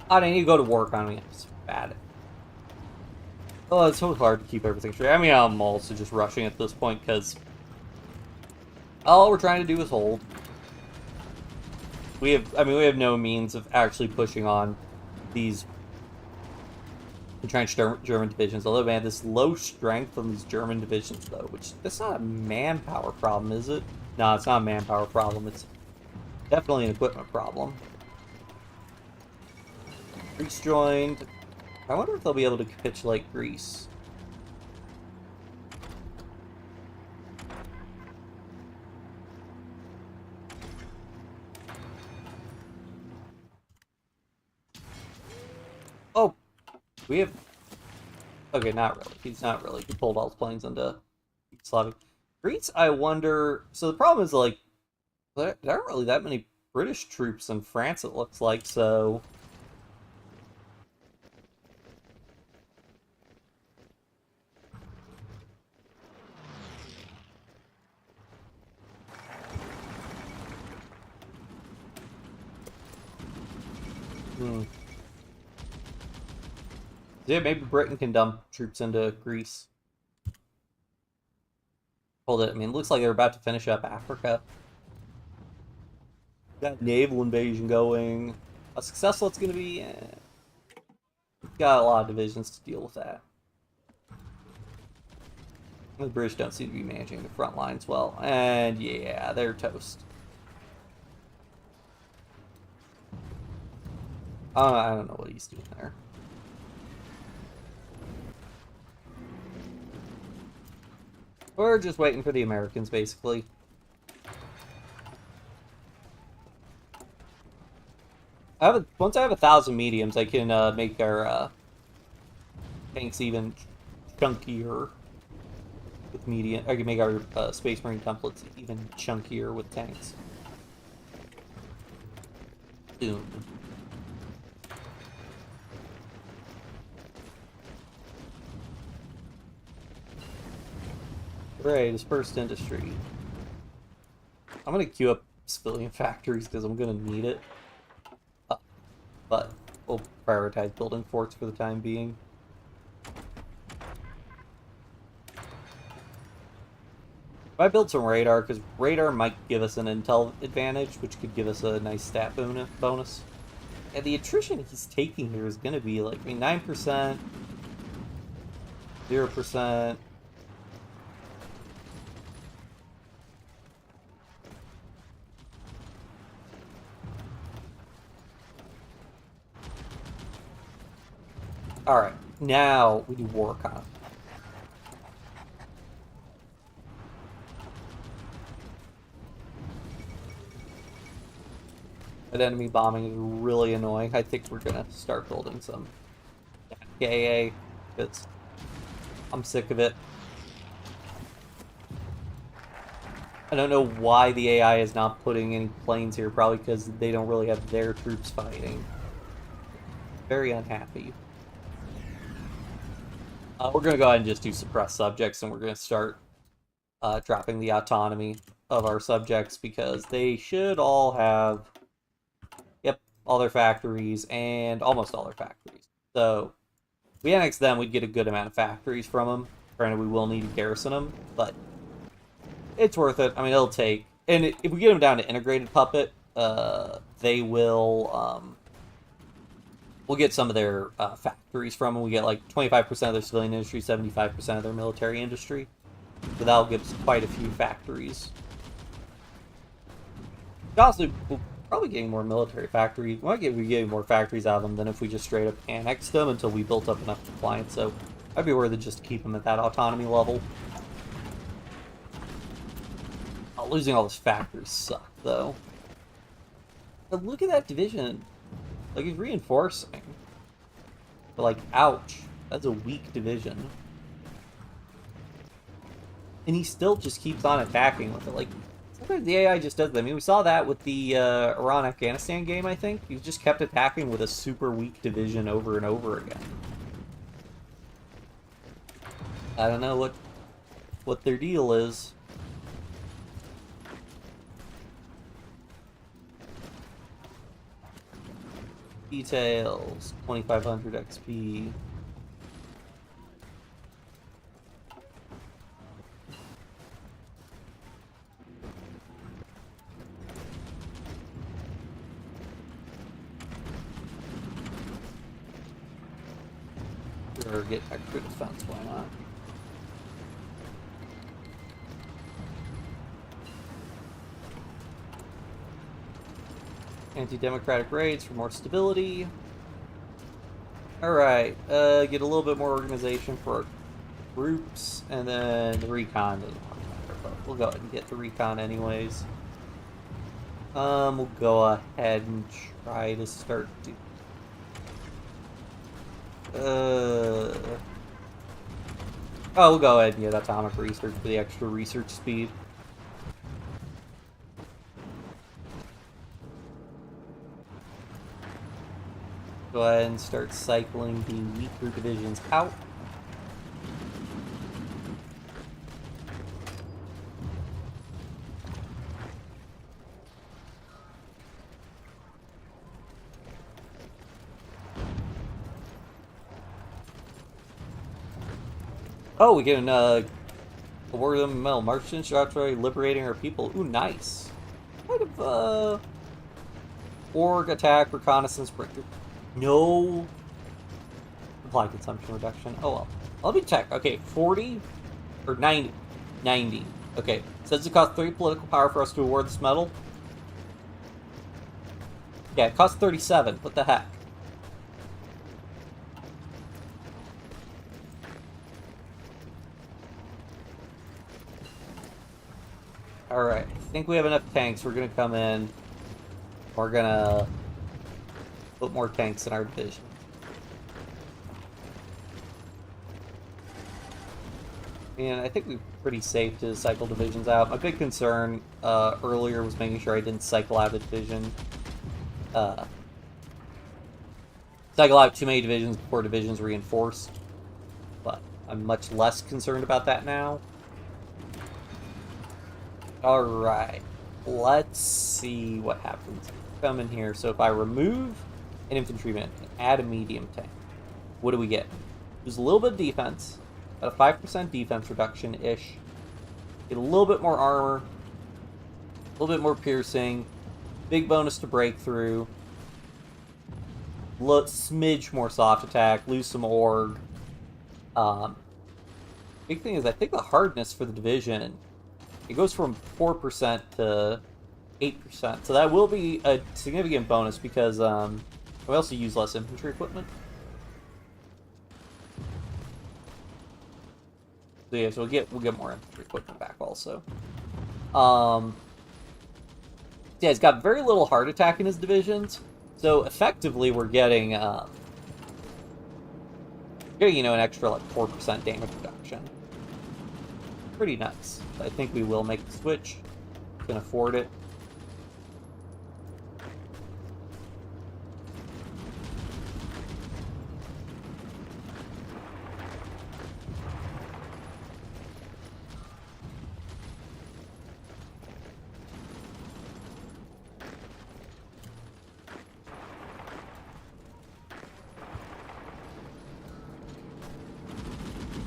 I need to go to work on me. It's bad. Oh, it's so hard to keep everything straight. I mean, I'm also just rushing at this point because all we're trying to do is hold. We have no means of actually pushing on these entrenched German divisions. Although, man, this low strength on these German divisions, though, which that's not a manpower problem, is it? No, it's not a manpower problem. It's definitely an equipment problem. Greece joined. I wonder if they'll be able to capitulate Greece. Oh, we have... okay, not really. He's not really. He pulled all his planes into Slavic. Greece, I wonder... so the problem is, like, there aren't really that many British troops in France, it looks like, so... yeah, maybe Britain can dump troops into Greece. Hold it. I mean, it looks like they're about to finish up Africa. Got naval invasion going. How successful it's going to be? Got a lot of divisions to deal with that. The British don't seem to be managing the front lines well. And yeah, they're toast. I don't know what he's doing there. We're just waiting for the Americans, basically. Once I have 1,000 mediums, I can make our tanks even chunkier with medium. I can make our Space Marine templates even chunkier with tanks. Soon. Hooray, dispersed industry. I'm gonna queue up civilian factories because I'm gonna need it. But we'll prioritize building forts for the time being. If I build some radar, because radar might give us an intel advantage, which could give us a nice stat bonus. And the attrition he's taking here is going to be like, I mean, 9%, 0%. Alright, now we do war economy. That enemy bombing is really annoying. I think we're gonna start building some AA, because I'm sick of it. I don't know why the AI is not putting any planes here, probably because they don't really have their troops fighting. Very unhappy. We're gonna go ahead and just do suppress subjects, and we're gonna start dropping the autonomy of our subjects, because they should all have all their factories, and almost all their factories. So, if we annex them, we'd get a good amount of factories from them. Granted, we will need to garrison them, but it's worth it. I mean, it'll take... And if we get them down to integrated puppet, they will... we'll get some of their factories from them. We get like 25% of their civilian industry, 75% of their military industry. So that'll give us quite a few factories. Honestly, we'll probably getting more military factories. We might be getting more factories out of them than if we just straight up annexed them until we built up enough compliance. So I'd be worth it just to keep them at that autonomy level. Oh, losing all those factories suck, though. But look at that division. Like, he's reinforcing. But, like, ouch. That's a weak division. And he still just keeps on attacking with it. Like, sometimes the AI just does that. I mean, we saw that with the Iran-Afghanistan game, I think. He just kept attacking with a super weak division over and over again. I don't know what their deal is. Details, 2500 XP. Or get extra defense, why not? Anti-democratic raids for more stability. Alright, get a little bit more organization for our groups, and then the recon doesn't matter, but we'll go ahead and get the recon anyways. We'll go ahead and try to start oh, we'll go ahead and get atomic research for the extra research speed. Go ahead and start cycling the weaker divisions out. Oh, we get an award them medal. Martians Shatra liberating our people. Ooh, nice. Kind of org attack, reconnaissance, breakthrough. No supply consumption reduction. Oh well. Let me check. Okay, 40 or 90. 90. Okay. Says it costs 3 political power for us to award this medal. Yeah, it costs 37. What the heck? Alright, I think we have enough tanks. We're gonna come in. We're gonna put more tanks in our division. And I think we're pretty safe to cycle divisions out. My big concern earlier was making sure I didn't cycle out a division. Cycle out too many divisions before divisions reinforced. But I'm much less concerned about that now. Alright. Let's see what happens. Come in here. So if I remove an infantryman and add a medium tank, what do we get? There's a little bit of defense. About a 5% defense reduction-ish. Get a little bit more armor. A little bit more piercing. Big bonus to breakthrough. Smidge more soft attack. Lose some org. Big thing is I think the hardness for the division, it goes from 4% to 8%. So that will be a significant bonus because we also use less infantry equipment. So yeah, so we'll get more infantry equipment back also. Yeah, he's got very little heart attack in his divisions, so effectively we're getting an extra like 4% damage reduction. Pretty nice. I think we will make the switch. Can afford it.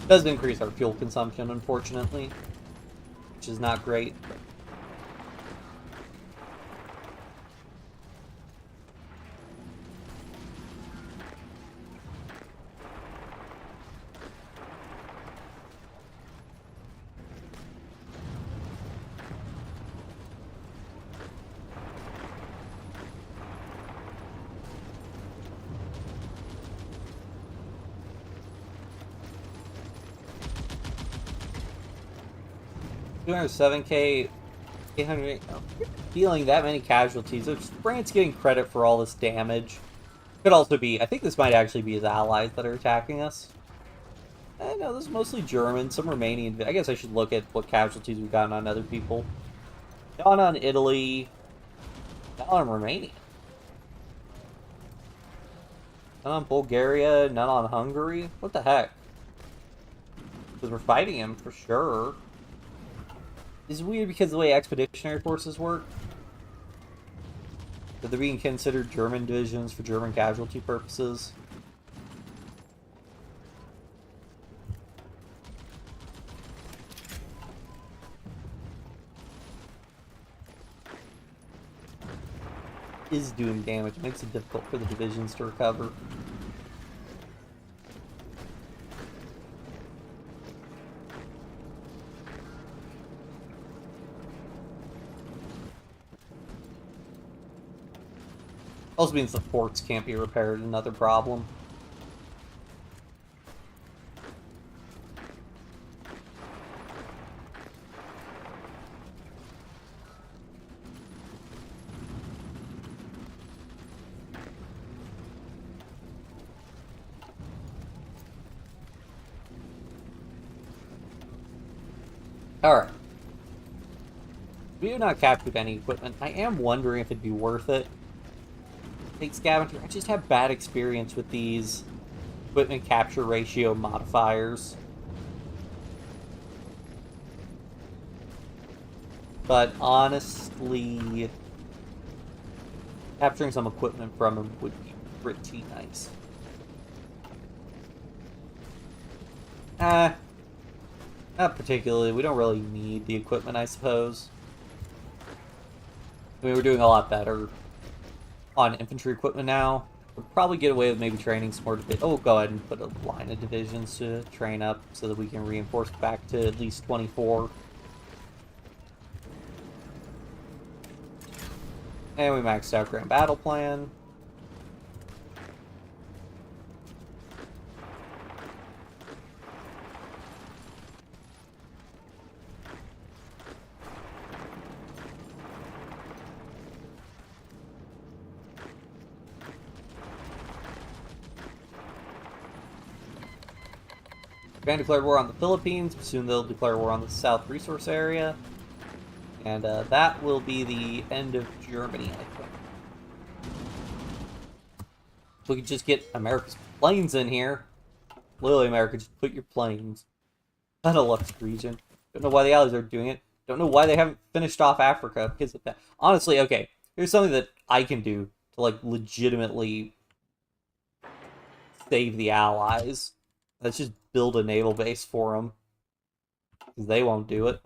Does increase our fuel consumption, unfortunately, which is not great. $207K, 800. Feeling that many casualties. France getting credit for all this damage. Could also be. I think this might actually be his allies that are attacking us. No, this is mostly German, some Romanian. I guess I should look at what casualties we've gotten on other people. None on Italy. None on Romania. None on Bulgaria. None on Hungary. What the heck? Because we're fighting him for sure. It's weird because of the way expeditionary forces work. That they're being considered German divisions for German casualty purposes. Is doing damage. It makes it difficult for the divisions to recover. Also means the forts can't be repaired, another problem. Alright. We have not captured any equipment. I am wondering if it'd be worth it. Take scavenger. I just have bad experience with these equipment capture ratio modifiers. But honestly, capturing some equipment from him would be pretty nice. Not particularly. We don't really need the equipment, I suppose. I mean, we're doing a lot better on infantry equipment now. We'll probably get away with maybe training some more. Oh, go ahead and put a line of divisions to train up so that we can reinforce back to at least 24. And we maxed out Grand Battle Plan. Japan declared war on the Philippines. Soon they'll declare war on the South Resource Area. And that will be the end of Germany, I think. We could just get America's planes in here. Literally, America, just put your planes. Benelux region. Don't know why the Allies are doing it. Don't know why they haven't finished off Africa because of that. Honestly, okay, here's something that I can do to, like, legitimately save the Allies. Let's just build a naval base for them. Because they won't do it.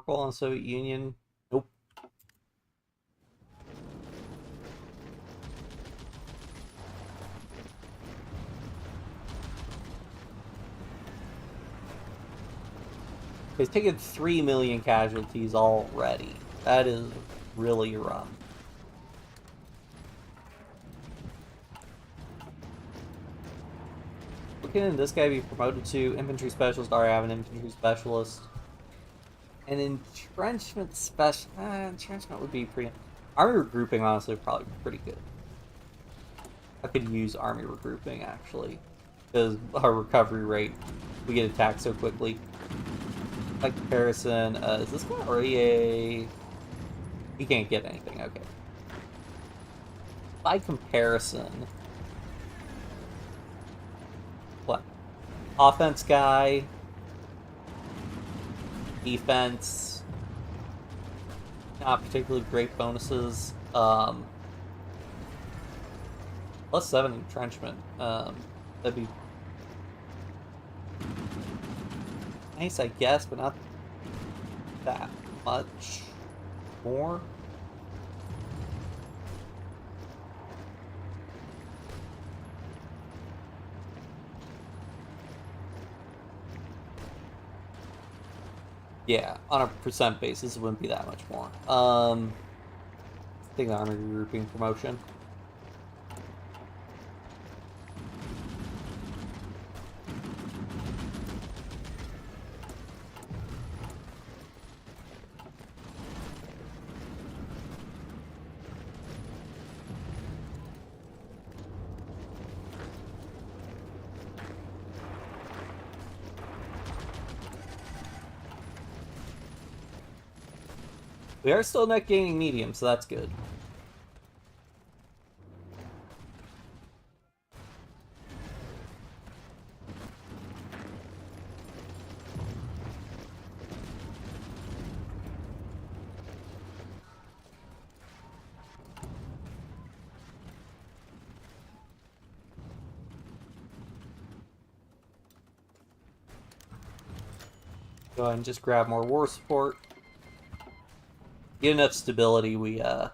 Work on the Soviet Union. Nope. It's taken 3 million casualties already. That is really rough. Can this guy be promoted to infantry specialist? Already have an infantry specialist. And entrenchment special. Entrenchment would be pretty. Army regrouping, honestly, would probably be pretty good. I could use army regrouping actually, because our recovery rate, we get attacked so quickly. By comparison, is this guy already a? He can't get anything. Okay. By comparison, what? Offense guy. Defense, not particularly great bonuses. +7 entrenchment. That'd be nice, I guess, but not that much more. Yeah, on a percent basis, it wouldn't be that much more. Take the army regrouping promotion. We are still net gaining medium, so that's good. Go ahead and just grab more war support. Get enough stability, we can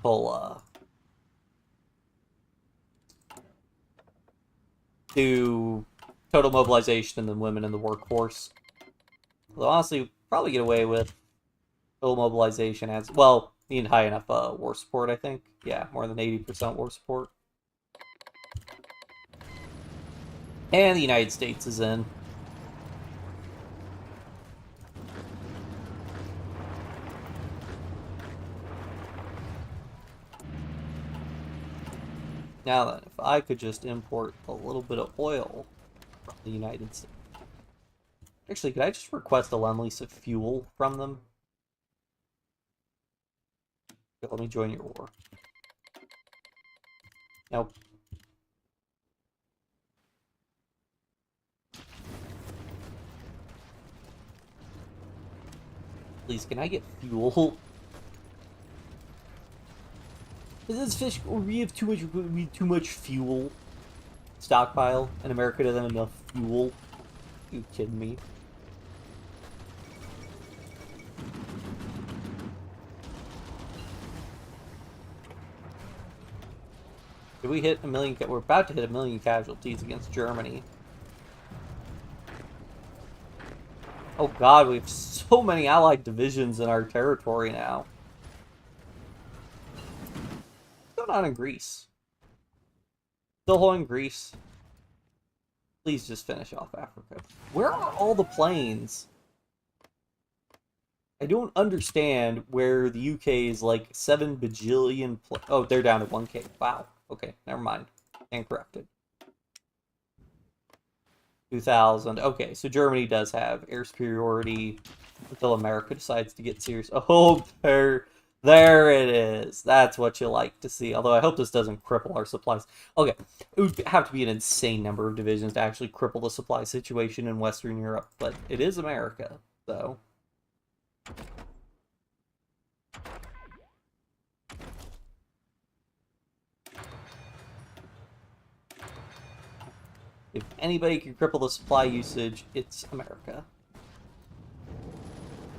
pull do total mobilization and then women in the workforce. Although honestly, probably get away with total mobilization as well. Need high enough war support, I think. Yeah, more than 80% war support. And the United States is in. Now then, if I could just import a little bit of oil from the United States. Actually, could I just request a lend-lease of fuel from them? Okay, let me join your war. Nope. Please, can I get fuel? Is this fish? We have too much fuel. stockpile, and America doesn't have enough fuel. You kidding me? Did we hit 1 million? We're about to hit 1 million casualties against Germany. Oh god, we have so many allied divisions in our territory now. What's going on in Greece? Still holding Greece. Please just finish off Africa. Where are all the planes? I don't understand where the UK is like 7 bajillion. Oh, they're down to 1K. Wow. Okay, never mind. Incorrected. 2,000. Okay, so Germany does have air superiority until America decides to get serious. Oh, there it is. That's what you like to see. Although I hope this doesn't cripple our supplies. Okay, it would have to be an insane number of divisions to actually cripple the supply situation in Western Europe, but it is America, so... If anybody can cripple the supply usage, it's America.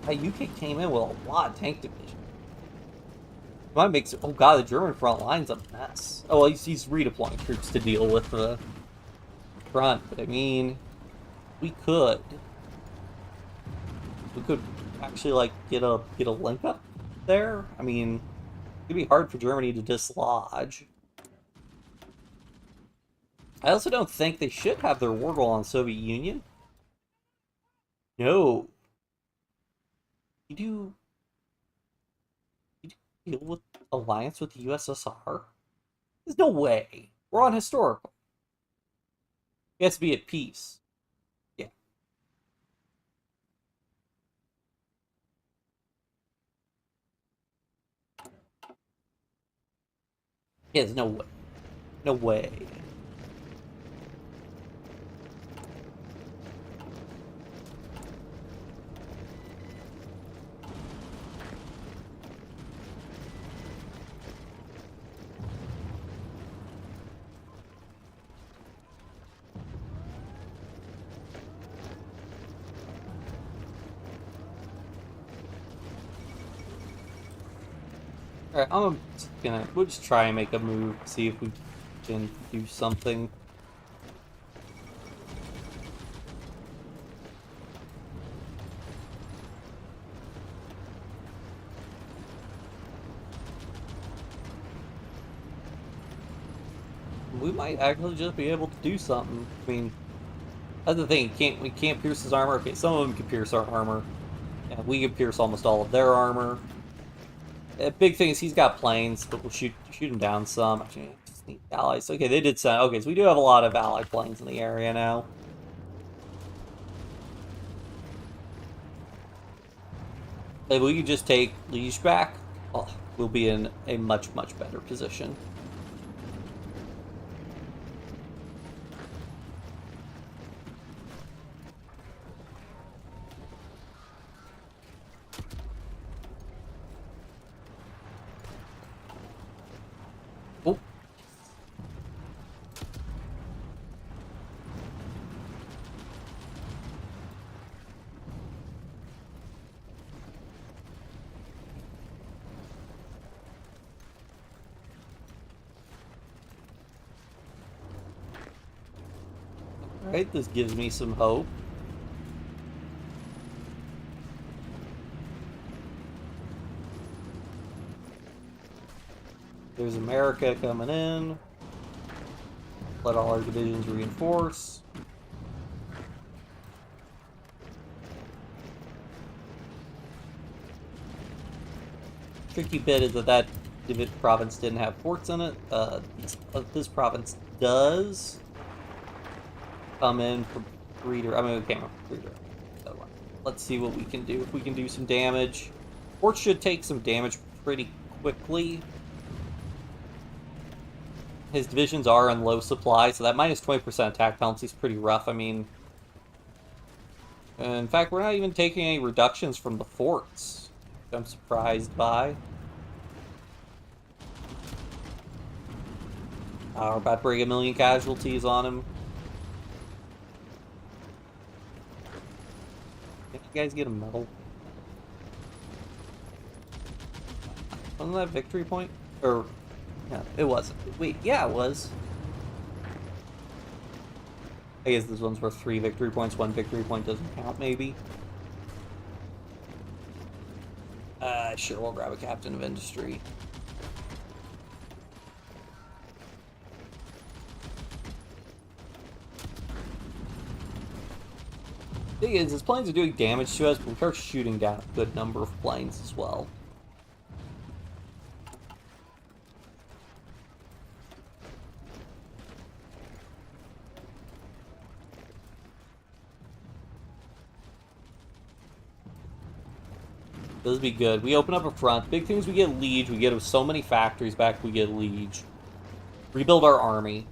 UK came in with a lot of tank division. Might make it. Oh god, the German front line's a mess. Oh, well, he's redeploying troops to deal with the front, but I mean, we could actually like get a link up there. I mean, it'd be hard for Germany to dislodge. I also don't think they should have their war goal on the Soviet Union. No. You do deal with alliance with the USSR? There's no way. We're on historical. It has to be at peace. Yeah. Yeah, there's no way. No way. Alright, we'll just try and make a move, see if we can do something. We might actually just be able to do something. I mean, that's the thing, we can't pierce his armor. Okay, some of them can pierce our armor. And we can pierce almost all of their armor. The big thing is he's got planes, but we'll shoot him down some. Actually, just need allies. Okay, they did send. Okay, so we do have a lot of allied planes in the area now. If we could just take Liège back, oh, we'll be in a much, much better position. Alright, this gives me some hope. There's America coming in. Let all our divisions reinforce. Tricky bit is that province didn't have forts in it. This province does. Come in for breeder. I mean, we came up for breeder. So let's see what we can do. If we can do some damage. Forts should take some damage pretty quickly. His divisions are in low supply, so that minus 20% attack penalty is pretty rough. I mean, in fact, we're not even taking any reductions from the forts, which I'm surprised by. We're about to bring 1,000,000 casualties on him. Can you guys get a medal? Wasn't that a victory point? Or, yeah, it wasn't. Wait, yeah, it was. I guess this one's worth 3 victory points. 1 victory point doesn't count, maybe. Sure, we'll grab a captain of industry. Thing is, his planes are doing damage to us, but we are shooting down a good number of planes as well. This would be good. We open up a front. Big things, we get Liege. We get so many factories back, we get Liege. Rebuild our army.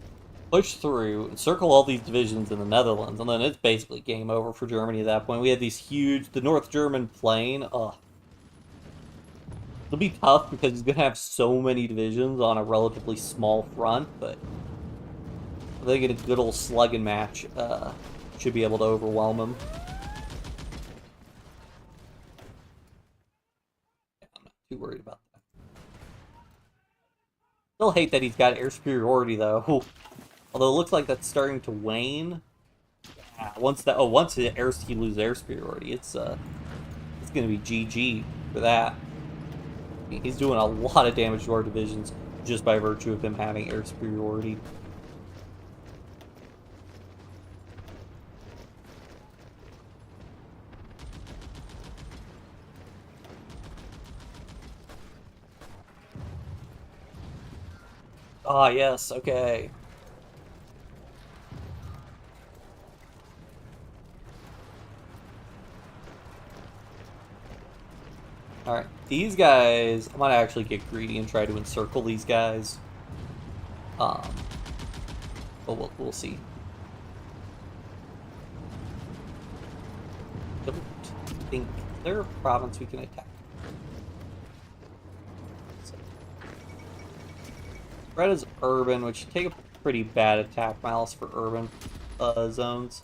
Push through, encircle all these divisions in the Netherlands, and then it's basically game over for Germany at that point. We have these huge... The North German plain, ugh. It'll be tough because he's going to have so many divisions on a relatively small front, but... If they get a good old slugging match, should be able to overwhelm him. Too worried about that. Still hate that he's got air superiority though. Although it looks like that's starting to wane. Yeah, once he loses air superiority, it's gonna be GG for that. I mean, he's doing a lot of damage to our divisions just by virtue of him having air superiority. Ah, yes, okay. Alright, these guys, I might actually get greedy and try to encircle these guys. But we'll see. Don't think they're a province we can attack. Red is urban, which take a pretty bad attack miles for urban zones.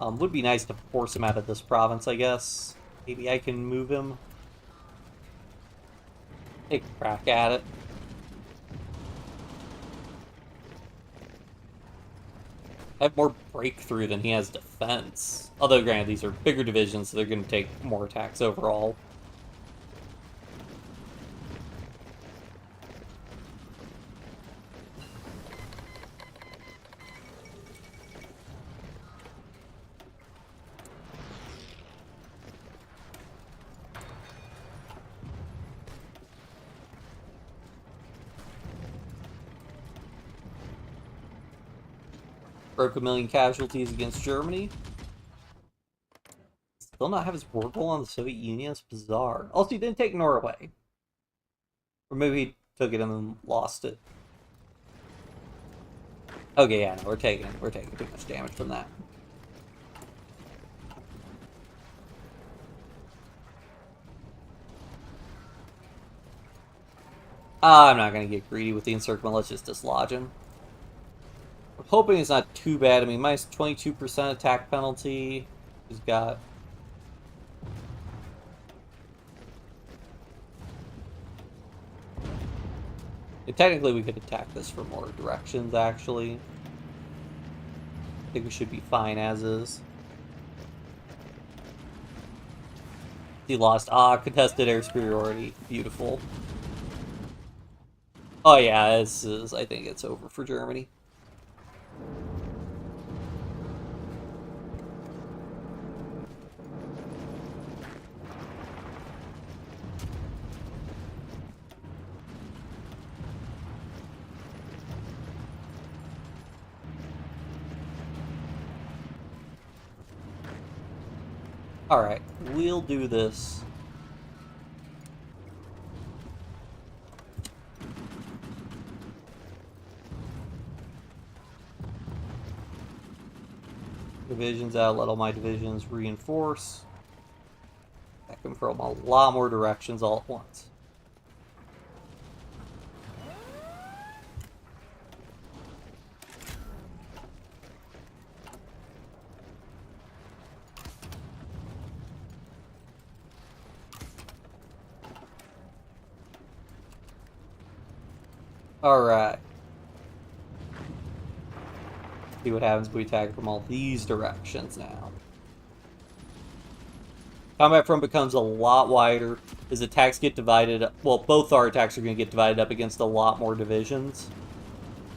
Would be nice to force him out of this province, I guess. Maybe I can move him. Take a crack at it. I have more breakthrough than he has defense. Although, granted, these are bigger divisions, so they're going to take more attacks overall. Broke 1,000,000 casualties against Germany. Still not have his war goal on the Soviet Union? It's bizarre. Also, he didn't take Norway. Or maybe he took it and then lost it. Okay, yeah, no, we're taking too much damage from that. I'm not going to get greedy with the encirclement. Let's just dislodge him. I'm hoping it's not too bad. I mean, minus 22% attack penalty. He's got... technically, we could attack this from more directions, actually. I think we should be fine as is. He lost. Contested air superiority. Beautiful. Oh yeah, this is... I think it's over for Germany. Alright, we'll do this. Divisions out, let all my divisions reinforce. Attack them from a lot more directions all at once. Alright. See what happens if we attack from all these directions now. Combat front becomes a lot wider. His attacks get divided. Well, both our attacks are going to get divided up against a lot more divisions.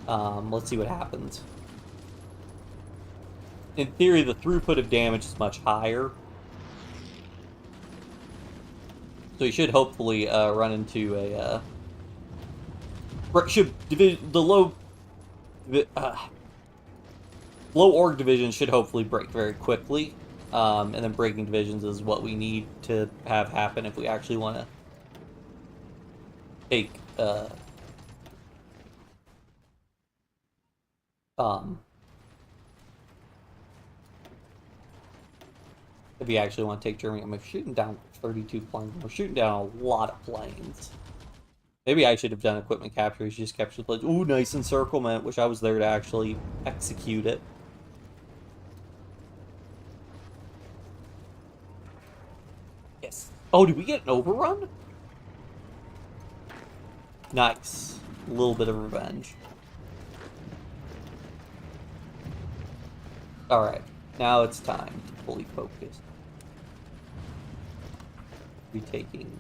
Let's see what happens. In theory, the throughput of damage is much higher. So you should hopefully run into a... low org division should hopefully break very quickly. And then breaking divisions is what we need to have happen if we actually want to take if you actually want to take Germany. I'm shooting down 32 planes. We're shooting down a lot of planes. Maybe I should have done equipment capture. You just capture the planes. Ooh, nice encirclement. Wish I was there to actually execute it. Yes. Oh, did we get an overrun? Nice. A little bit of revenge. Alright. Now it's time to fully focus. Retaking.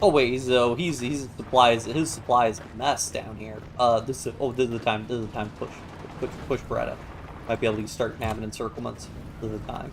Oh wait, his supply is a mess down here. This is the time to push Beretta. Might be able to start having encirclements. This is the time.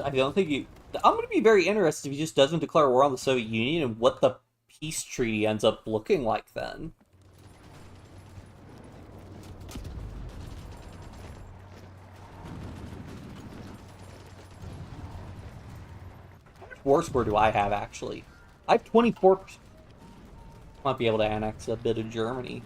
I don't think he... I'm going to be very interested if he just doesn't declare war on the Soviet Union and what the peace treaty ends up looking like then. How much war score do I have, actually? I have 24%. Might be able to annex a bit of Germany.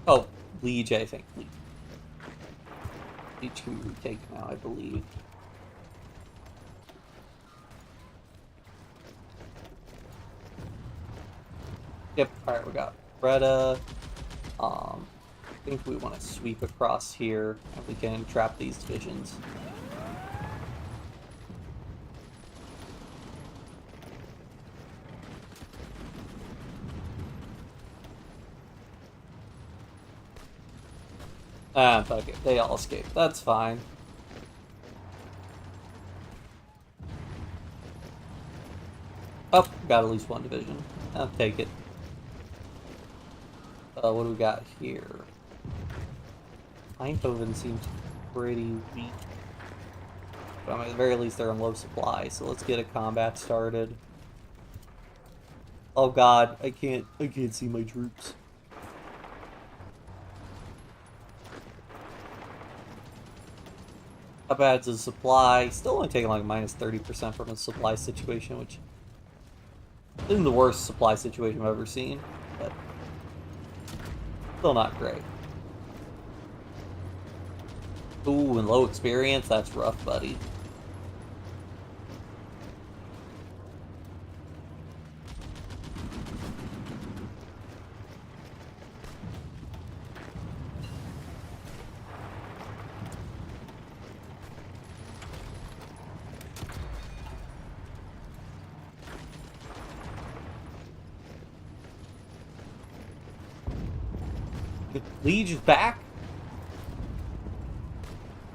Oh, Liege, I think. Liege can be retaken now, I believe. Yep, alright, we got Breda. I think we want to sweep across here, and we can trap these divisions. Fuck it. They all escaped. That's fine. Oh, got at least one division. I'll take it. What do we got here? Eindhoven seems pretty weak. But at the very least, they're in low supply, so let's get a combat started. Oh god, I can't see my troops. Up adds a supply. Still only taking like minus 30% from his supply situation, which isn't the worst supply situation I've ever seen, but still not great. Ooh, and low experience? That's rough, buddy. Liege is back?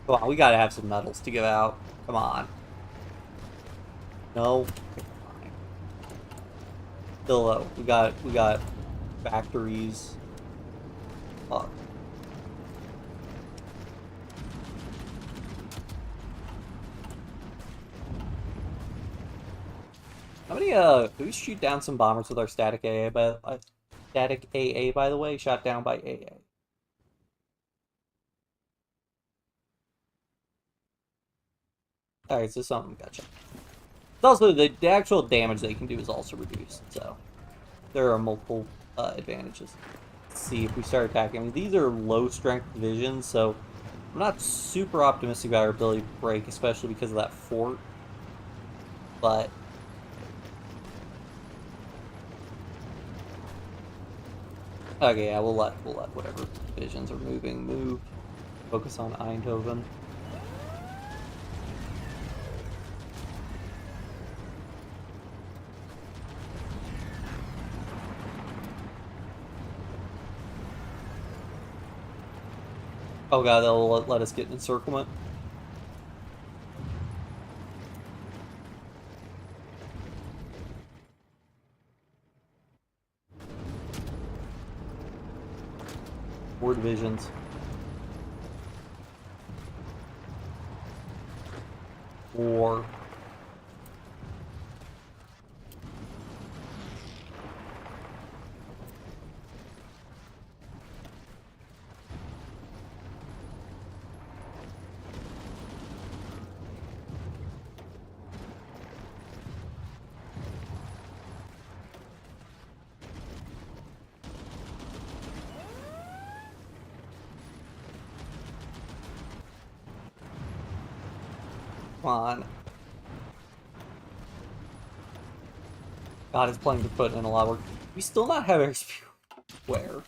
Come on, we gotta have some medals to give out. Come on. No? Fine. Still though, we got factories. Fuck. How many, can we shoot down some bombers with our static AA, static AA, by the way? Shot down by AA. Alright, so something, gotcha. It's also, the actual damage they can do is also reduced, so there are multiple advantages. Let's see if we start attacking. I mean, these are low-strength divisions, so I'm not super optimistic about our ability to break, especially because of that fort. But okay, yeah, we'll let whatever divisions are moving move. Focus on Eindhoven. Oh god, they'll let us get in encirclement. Four divisions. Four. Come on. God, his planes are putting in a lot of work. We still not have airspeed. Where?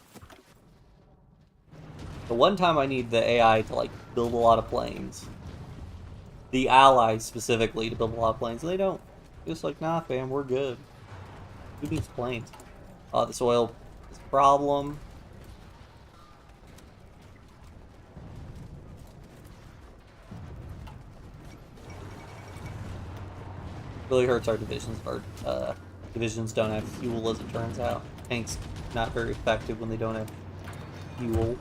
The one time I need the AI to, like, build a lot of planes. The allies, specifically, to build a lot of planes. They don't. Just like, nah, fam, we're good. Who needs planes? This oil is a problem. Really hurts our divisions. Our divisions don't have fuel, as it turns out. Tanks not very effective when they don't have fuel.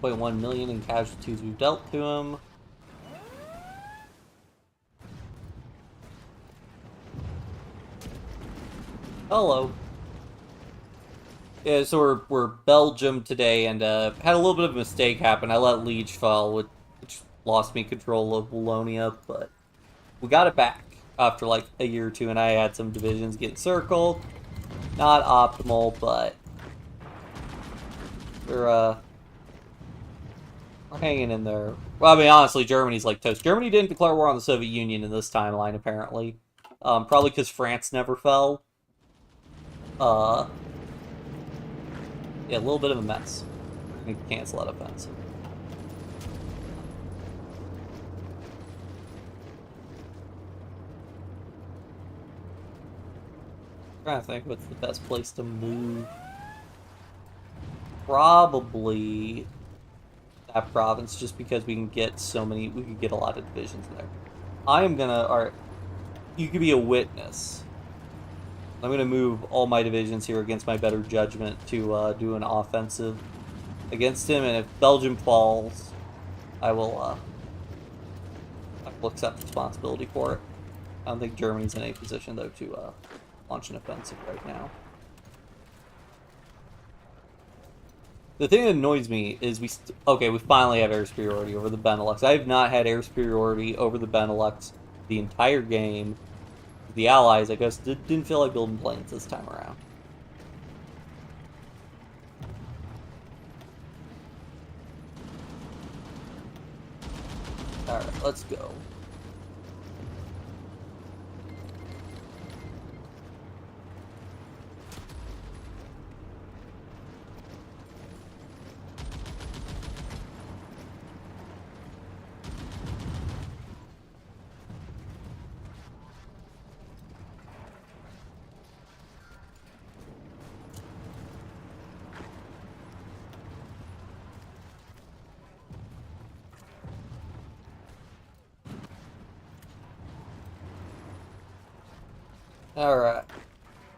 $1.1 million in casualties we've dealt to him. Hello. Yeah, so we're Belgium today, and had a little bit of a mistake happen. I let Liege fall, which lost me control of Wallonia, but we got it back after like a year or two, and I had some divisions get circled. Not optimal, but we're hanging in there. Well, I mean, honestly, Germany's like toast. Germany didn't declare war on the Soviet Union in this timeline, apparently. Probably because France never fell. Yeah, a little bit of a mess. We can cancel that offensive. I'm trying to think what's the best place to move. Probably that province just because we can get so many. We could get a lot of divisions there. I am gonna. All right, you could be a witness. I'm gonna move all my divisions here against my better judgment to do an offensive against him, and if Belgium falls, I will accept responsibility for it. I don't think Germany's in a position though to launch an offensive right now. The thing that annoys me is we finally have air superiority over the Benelux. I have not had air superiority over the Benelux the entire game. The Allies, I guess, didn't feel like building planes this time around. Alright, let's go. Alright.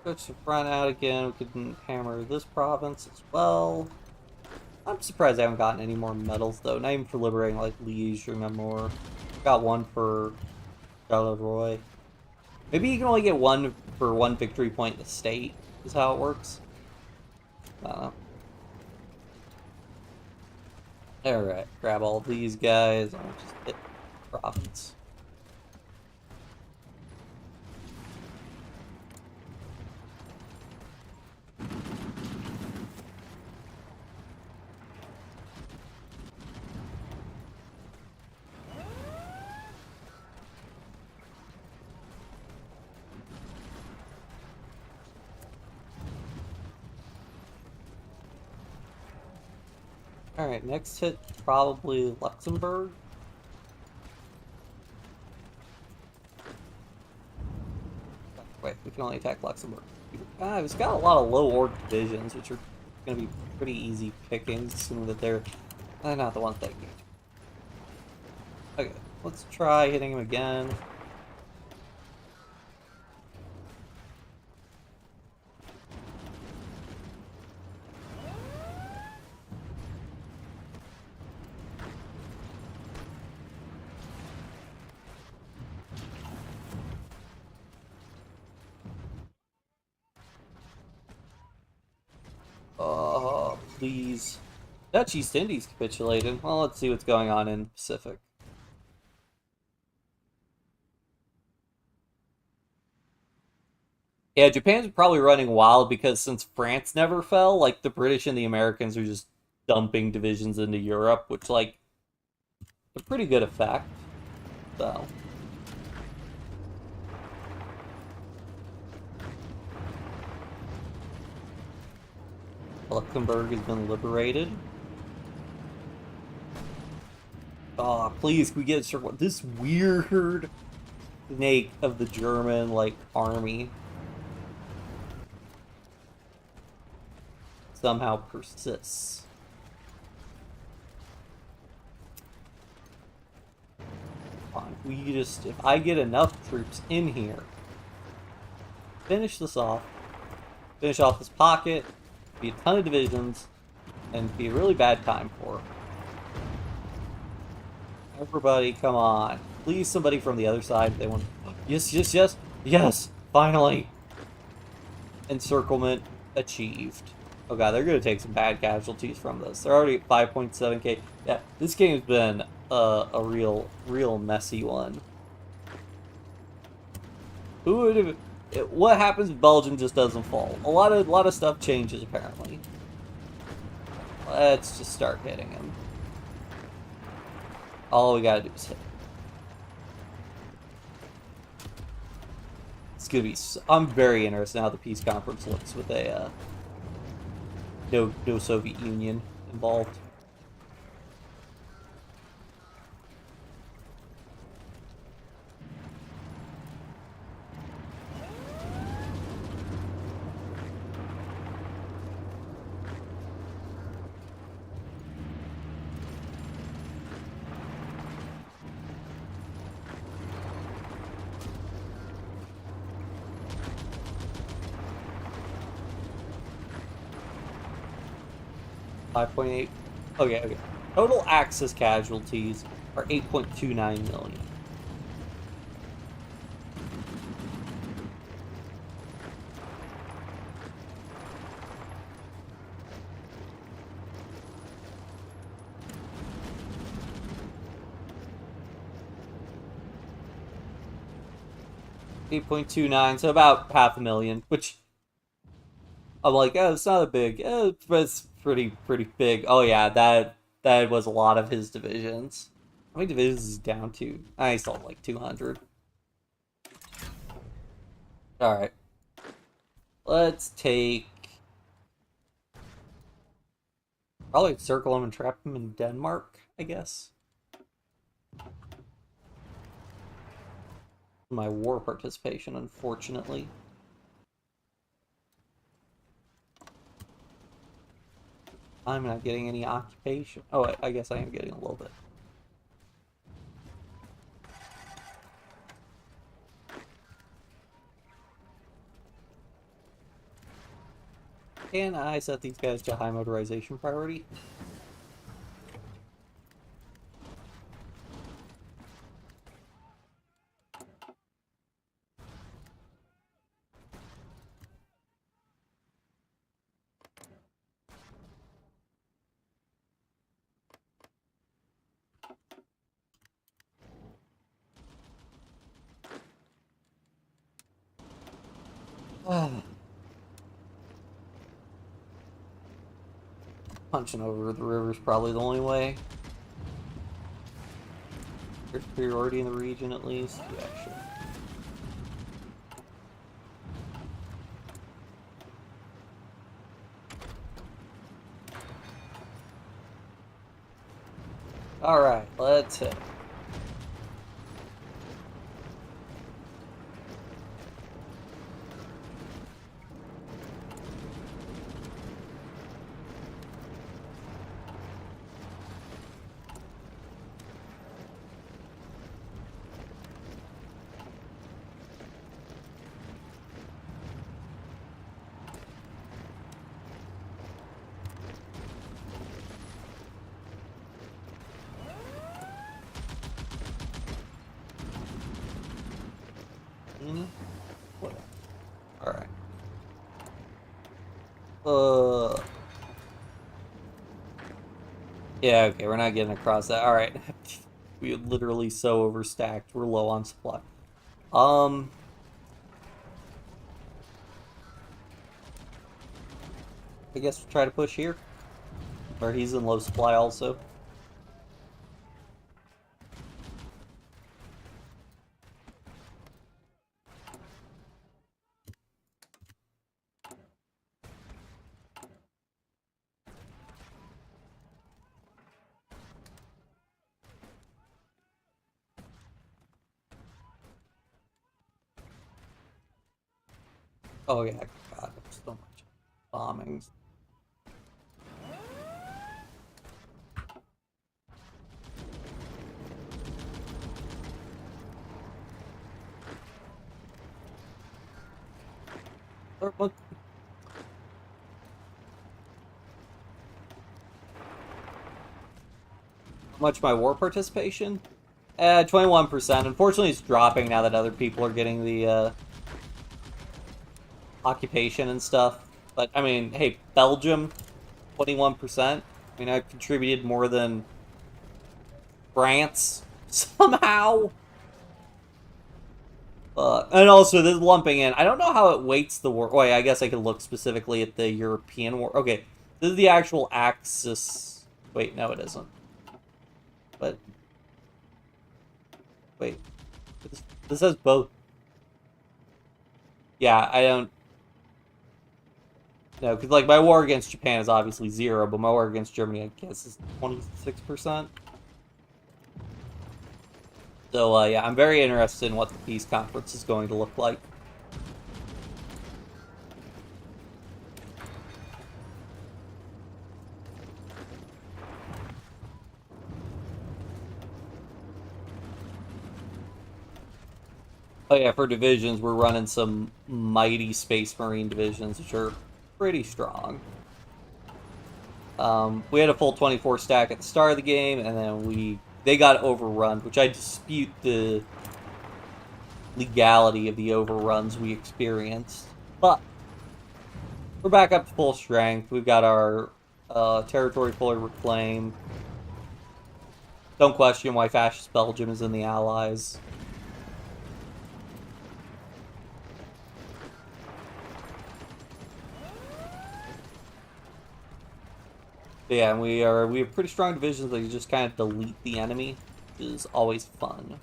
Switch the front out again. We can hammer this province as well. I'm surprised I haven't gotten any more medals, though. Not even for liberating, like, Liège or Namur. Got one for Charleroi. Maybe you can only get one for one victory point in the state, is how it works. I don't know. Alright, grab all these guys. I'll just hit province. Alright, next hit probably Luxembourg. Wait, we can only attack Luxembourg. It's got a lot of low org divisions, which are going to be pretty easy pickings, assuming that they're not the ones that need. Okay, let's try hitting him again. Oh, please. Dutch East Indies capitulated. Well, let's see what's going on in Pacific. Yeah, Japan's probably running wild because since France never fell, like, the British and the Americans are just dumping divisions into Europe, which, like, a pretty good effect, so. Luxembourg has been liberated. Oh, please, can we get this weird snake of the German, like, army somehow persists. Fine, if I get enough troops in here, finish this off this pocket, be a ton of divisions, and be a really bad time for. Everybody, come on. Please, somebody from the other side, they want. Yes, finally! Encirclement achieved. Oh god, they're gonna take some bad casualties from this. They're already at 5.7k. Yeah, this game's been a real messy one. Who would have... What happens if Belgium just doesn't fall? A lot of stuff changes, apparently. Let's just start hitting him. All we gotta do is hit. It's gonna be... I'm very interested in how the peace conference looks with a... No Soviet Union involved. 5.8. Okay, okay. Total Axis casualties are 8.29 million. $8.29, so about 500,000, which I'm like, oh, it's not a big, but it's pretty big. Oh yeah, that was a lot of his divisions. How many divisions is down to? I still like 200. All right, let's take probably circle him and trap him in Denmark, I guess. My war participation, unfortunately. I'm not getting any occupation. Oh, I guess I am getting a little bit. Can I set these guys to high motorization priority? Punching over the river is probably the only way. There's priority in the region, at least. Yeah, sure. Alright, let's hit. Whatever. Alright. Yeah, okay, we're not getting across that. Alright. We are literally so overstacked. We're low on supply. I guess we'll try to push here. Where he's in low supply also. Oh yeah, god, there's so much bombings. How much my war participation? 21%. Unfortunately, it's dropping now that other people are getting the occupation and stuff. But, I mean, hey, Belgium, 21%. I mean, I've contributed more than France, somehow. And also, this lumping in, I don't know how it weights the war. Wait, I guess I could look specifically at the European war. Okay, this is the actual Axis. Wait, no, it isn't. But, wait. This has both. Yeah, I don't... No, because, like, my war against Japan is obviously 0, but my war against Germany, I guess, is 26%. So, yeah, I'm very interested in what the peace conference is going to look like. Oh yeah, for divisions, we're running some mighty Space Marine divisions, which are pretty strong. We had a full 24 stack at the start of the game, and then they got overrun, which I dispute the legality of the overruns we experienced. But we're back up to full strength. We've got our territory fully reclaimed. Don't question why fascist Belgium is in the Allies. But yeah, we have pretty strong divisions that you just kind of delete the enemy, which is always fun.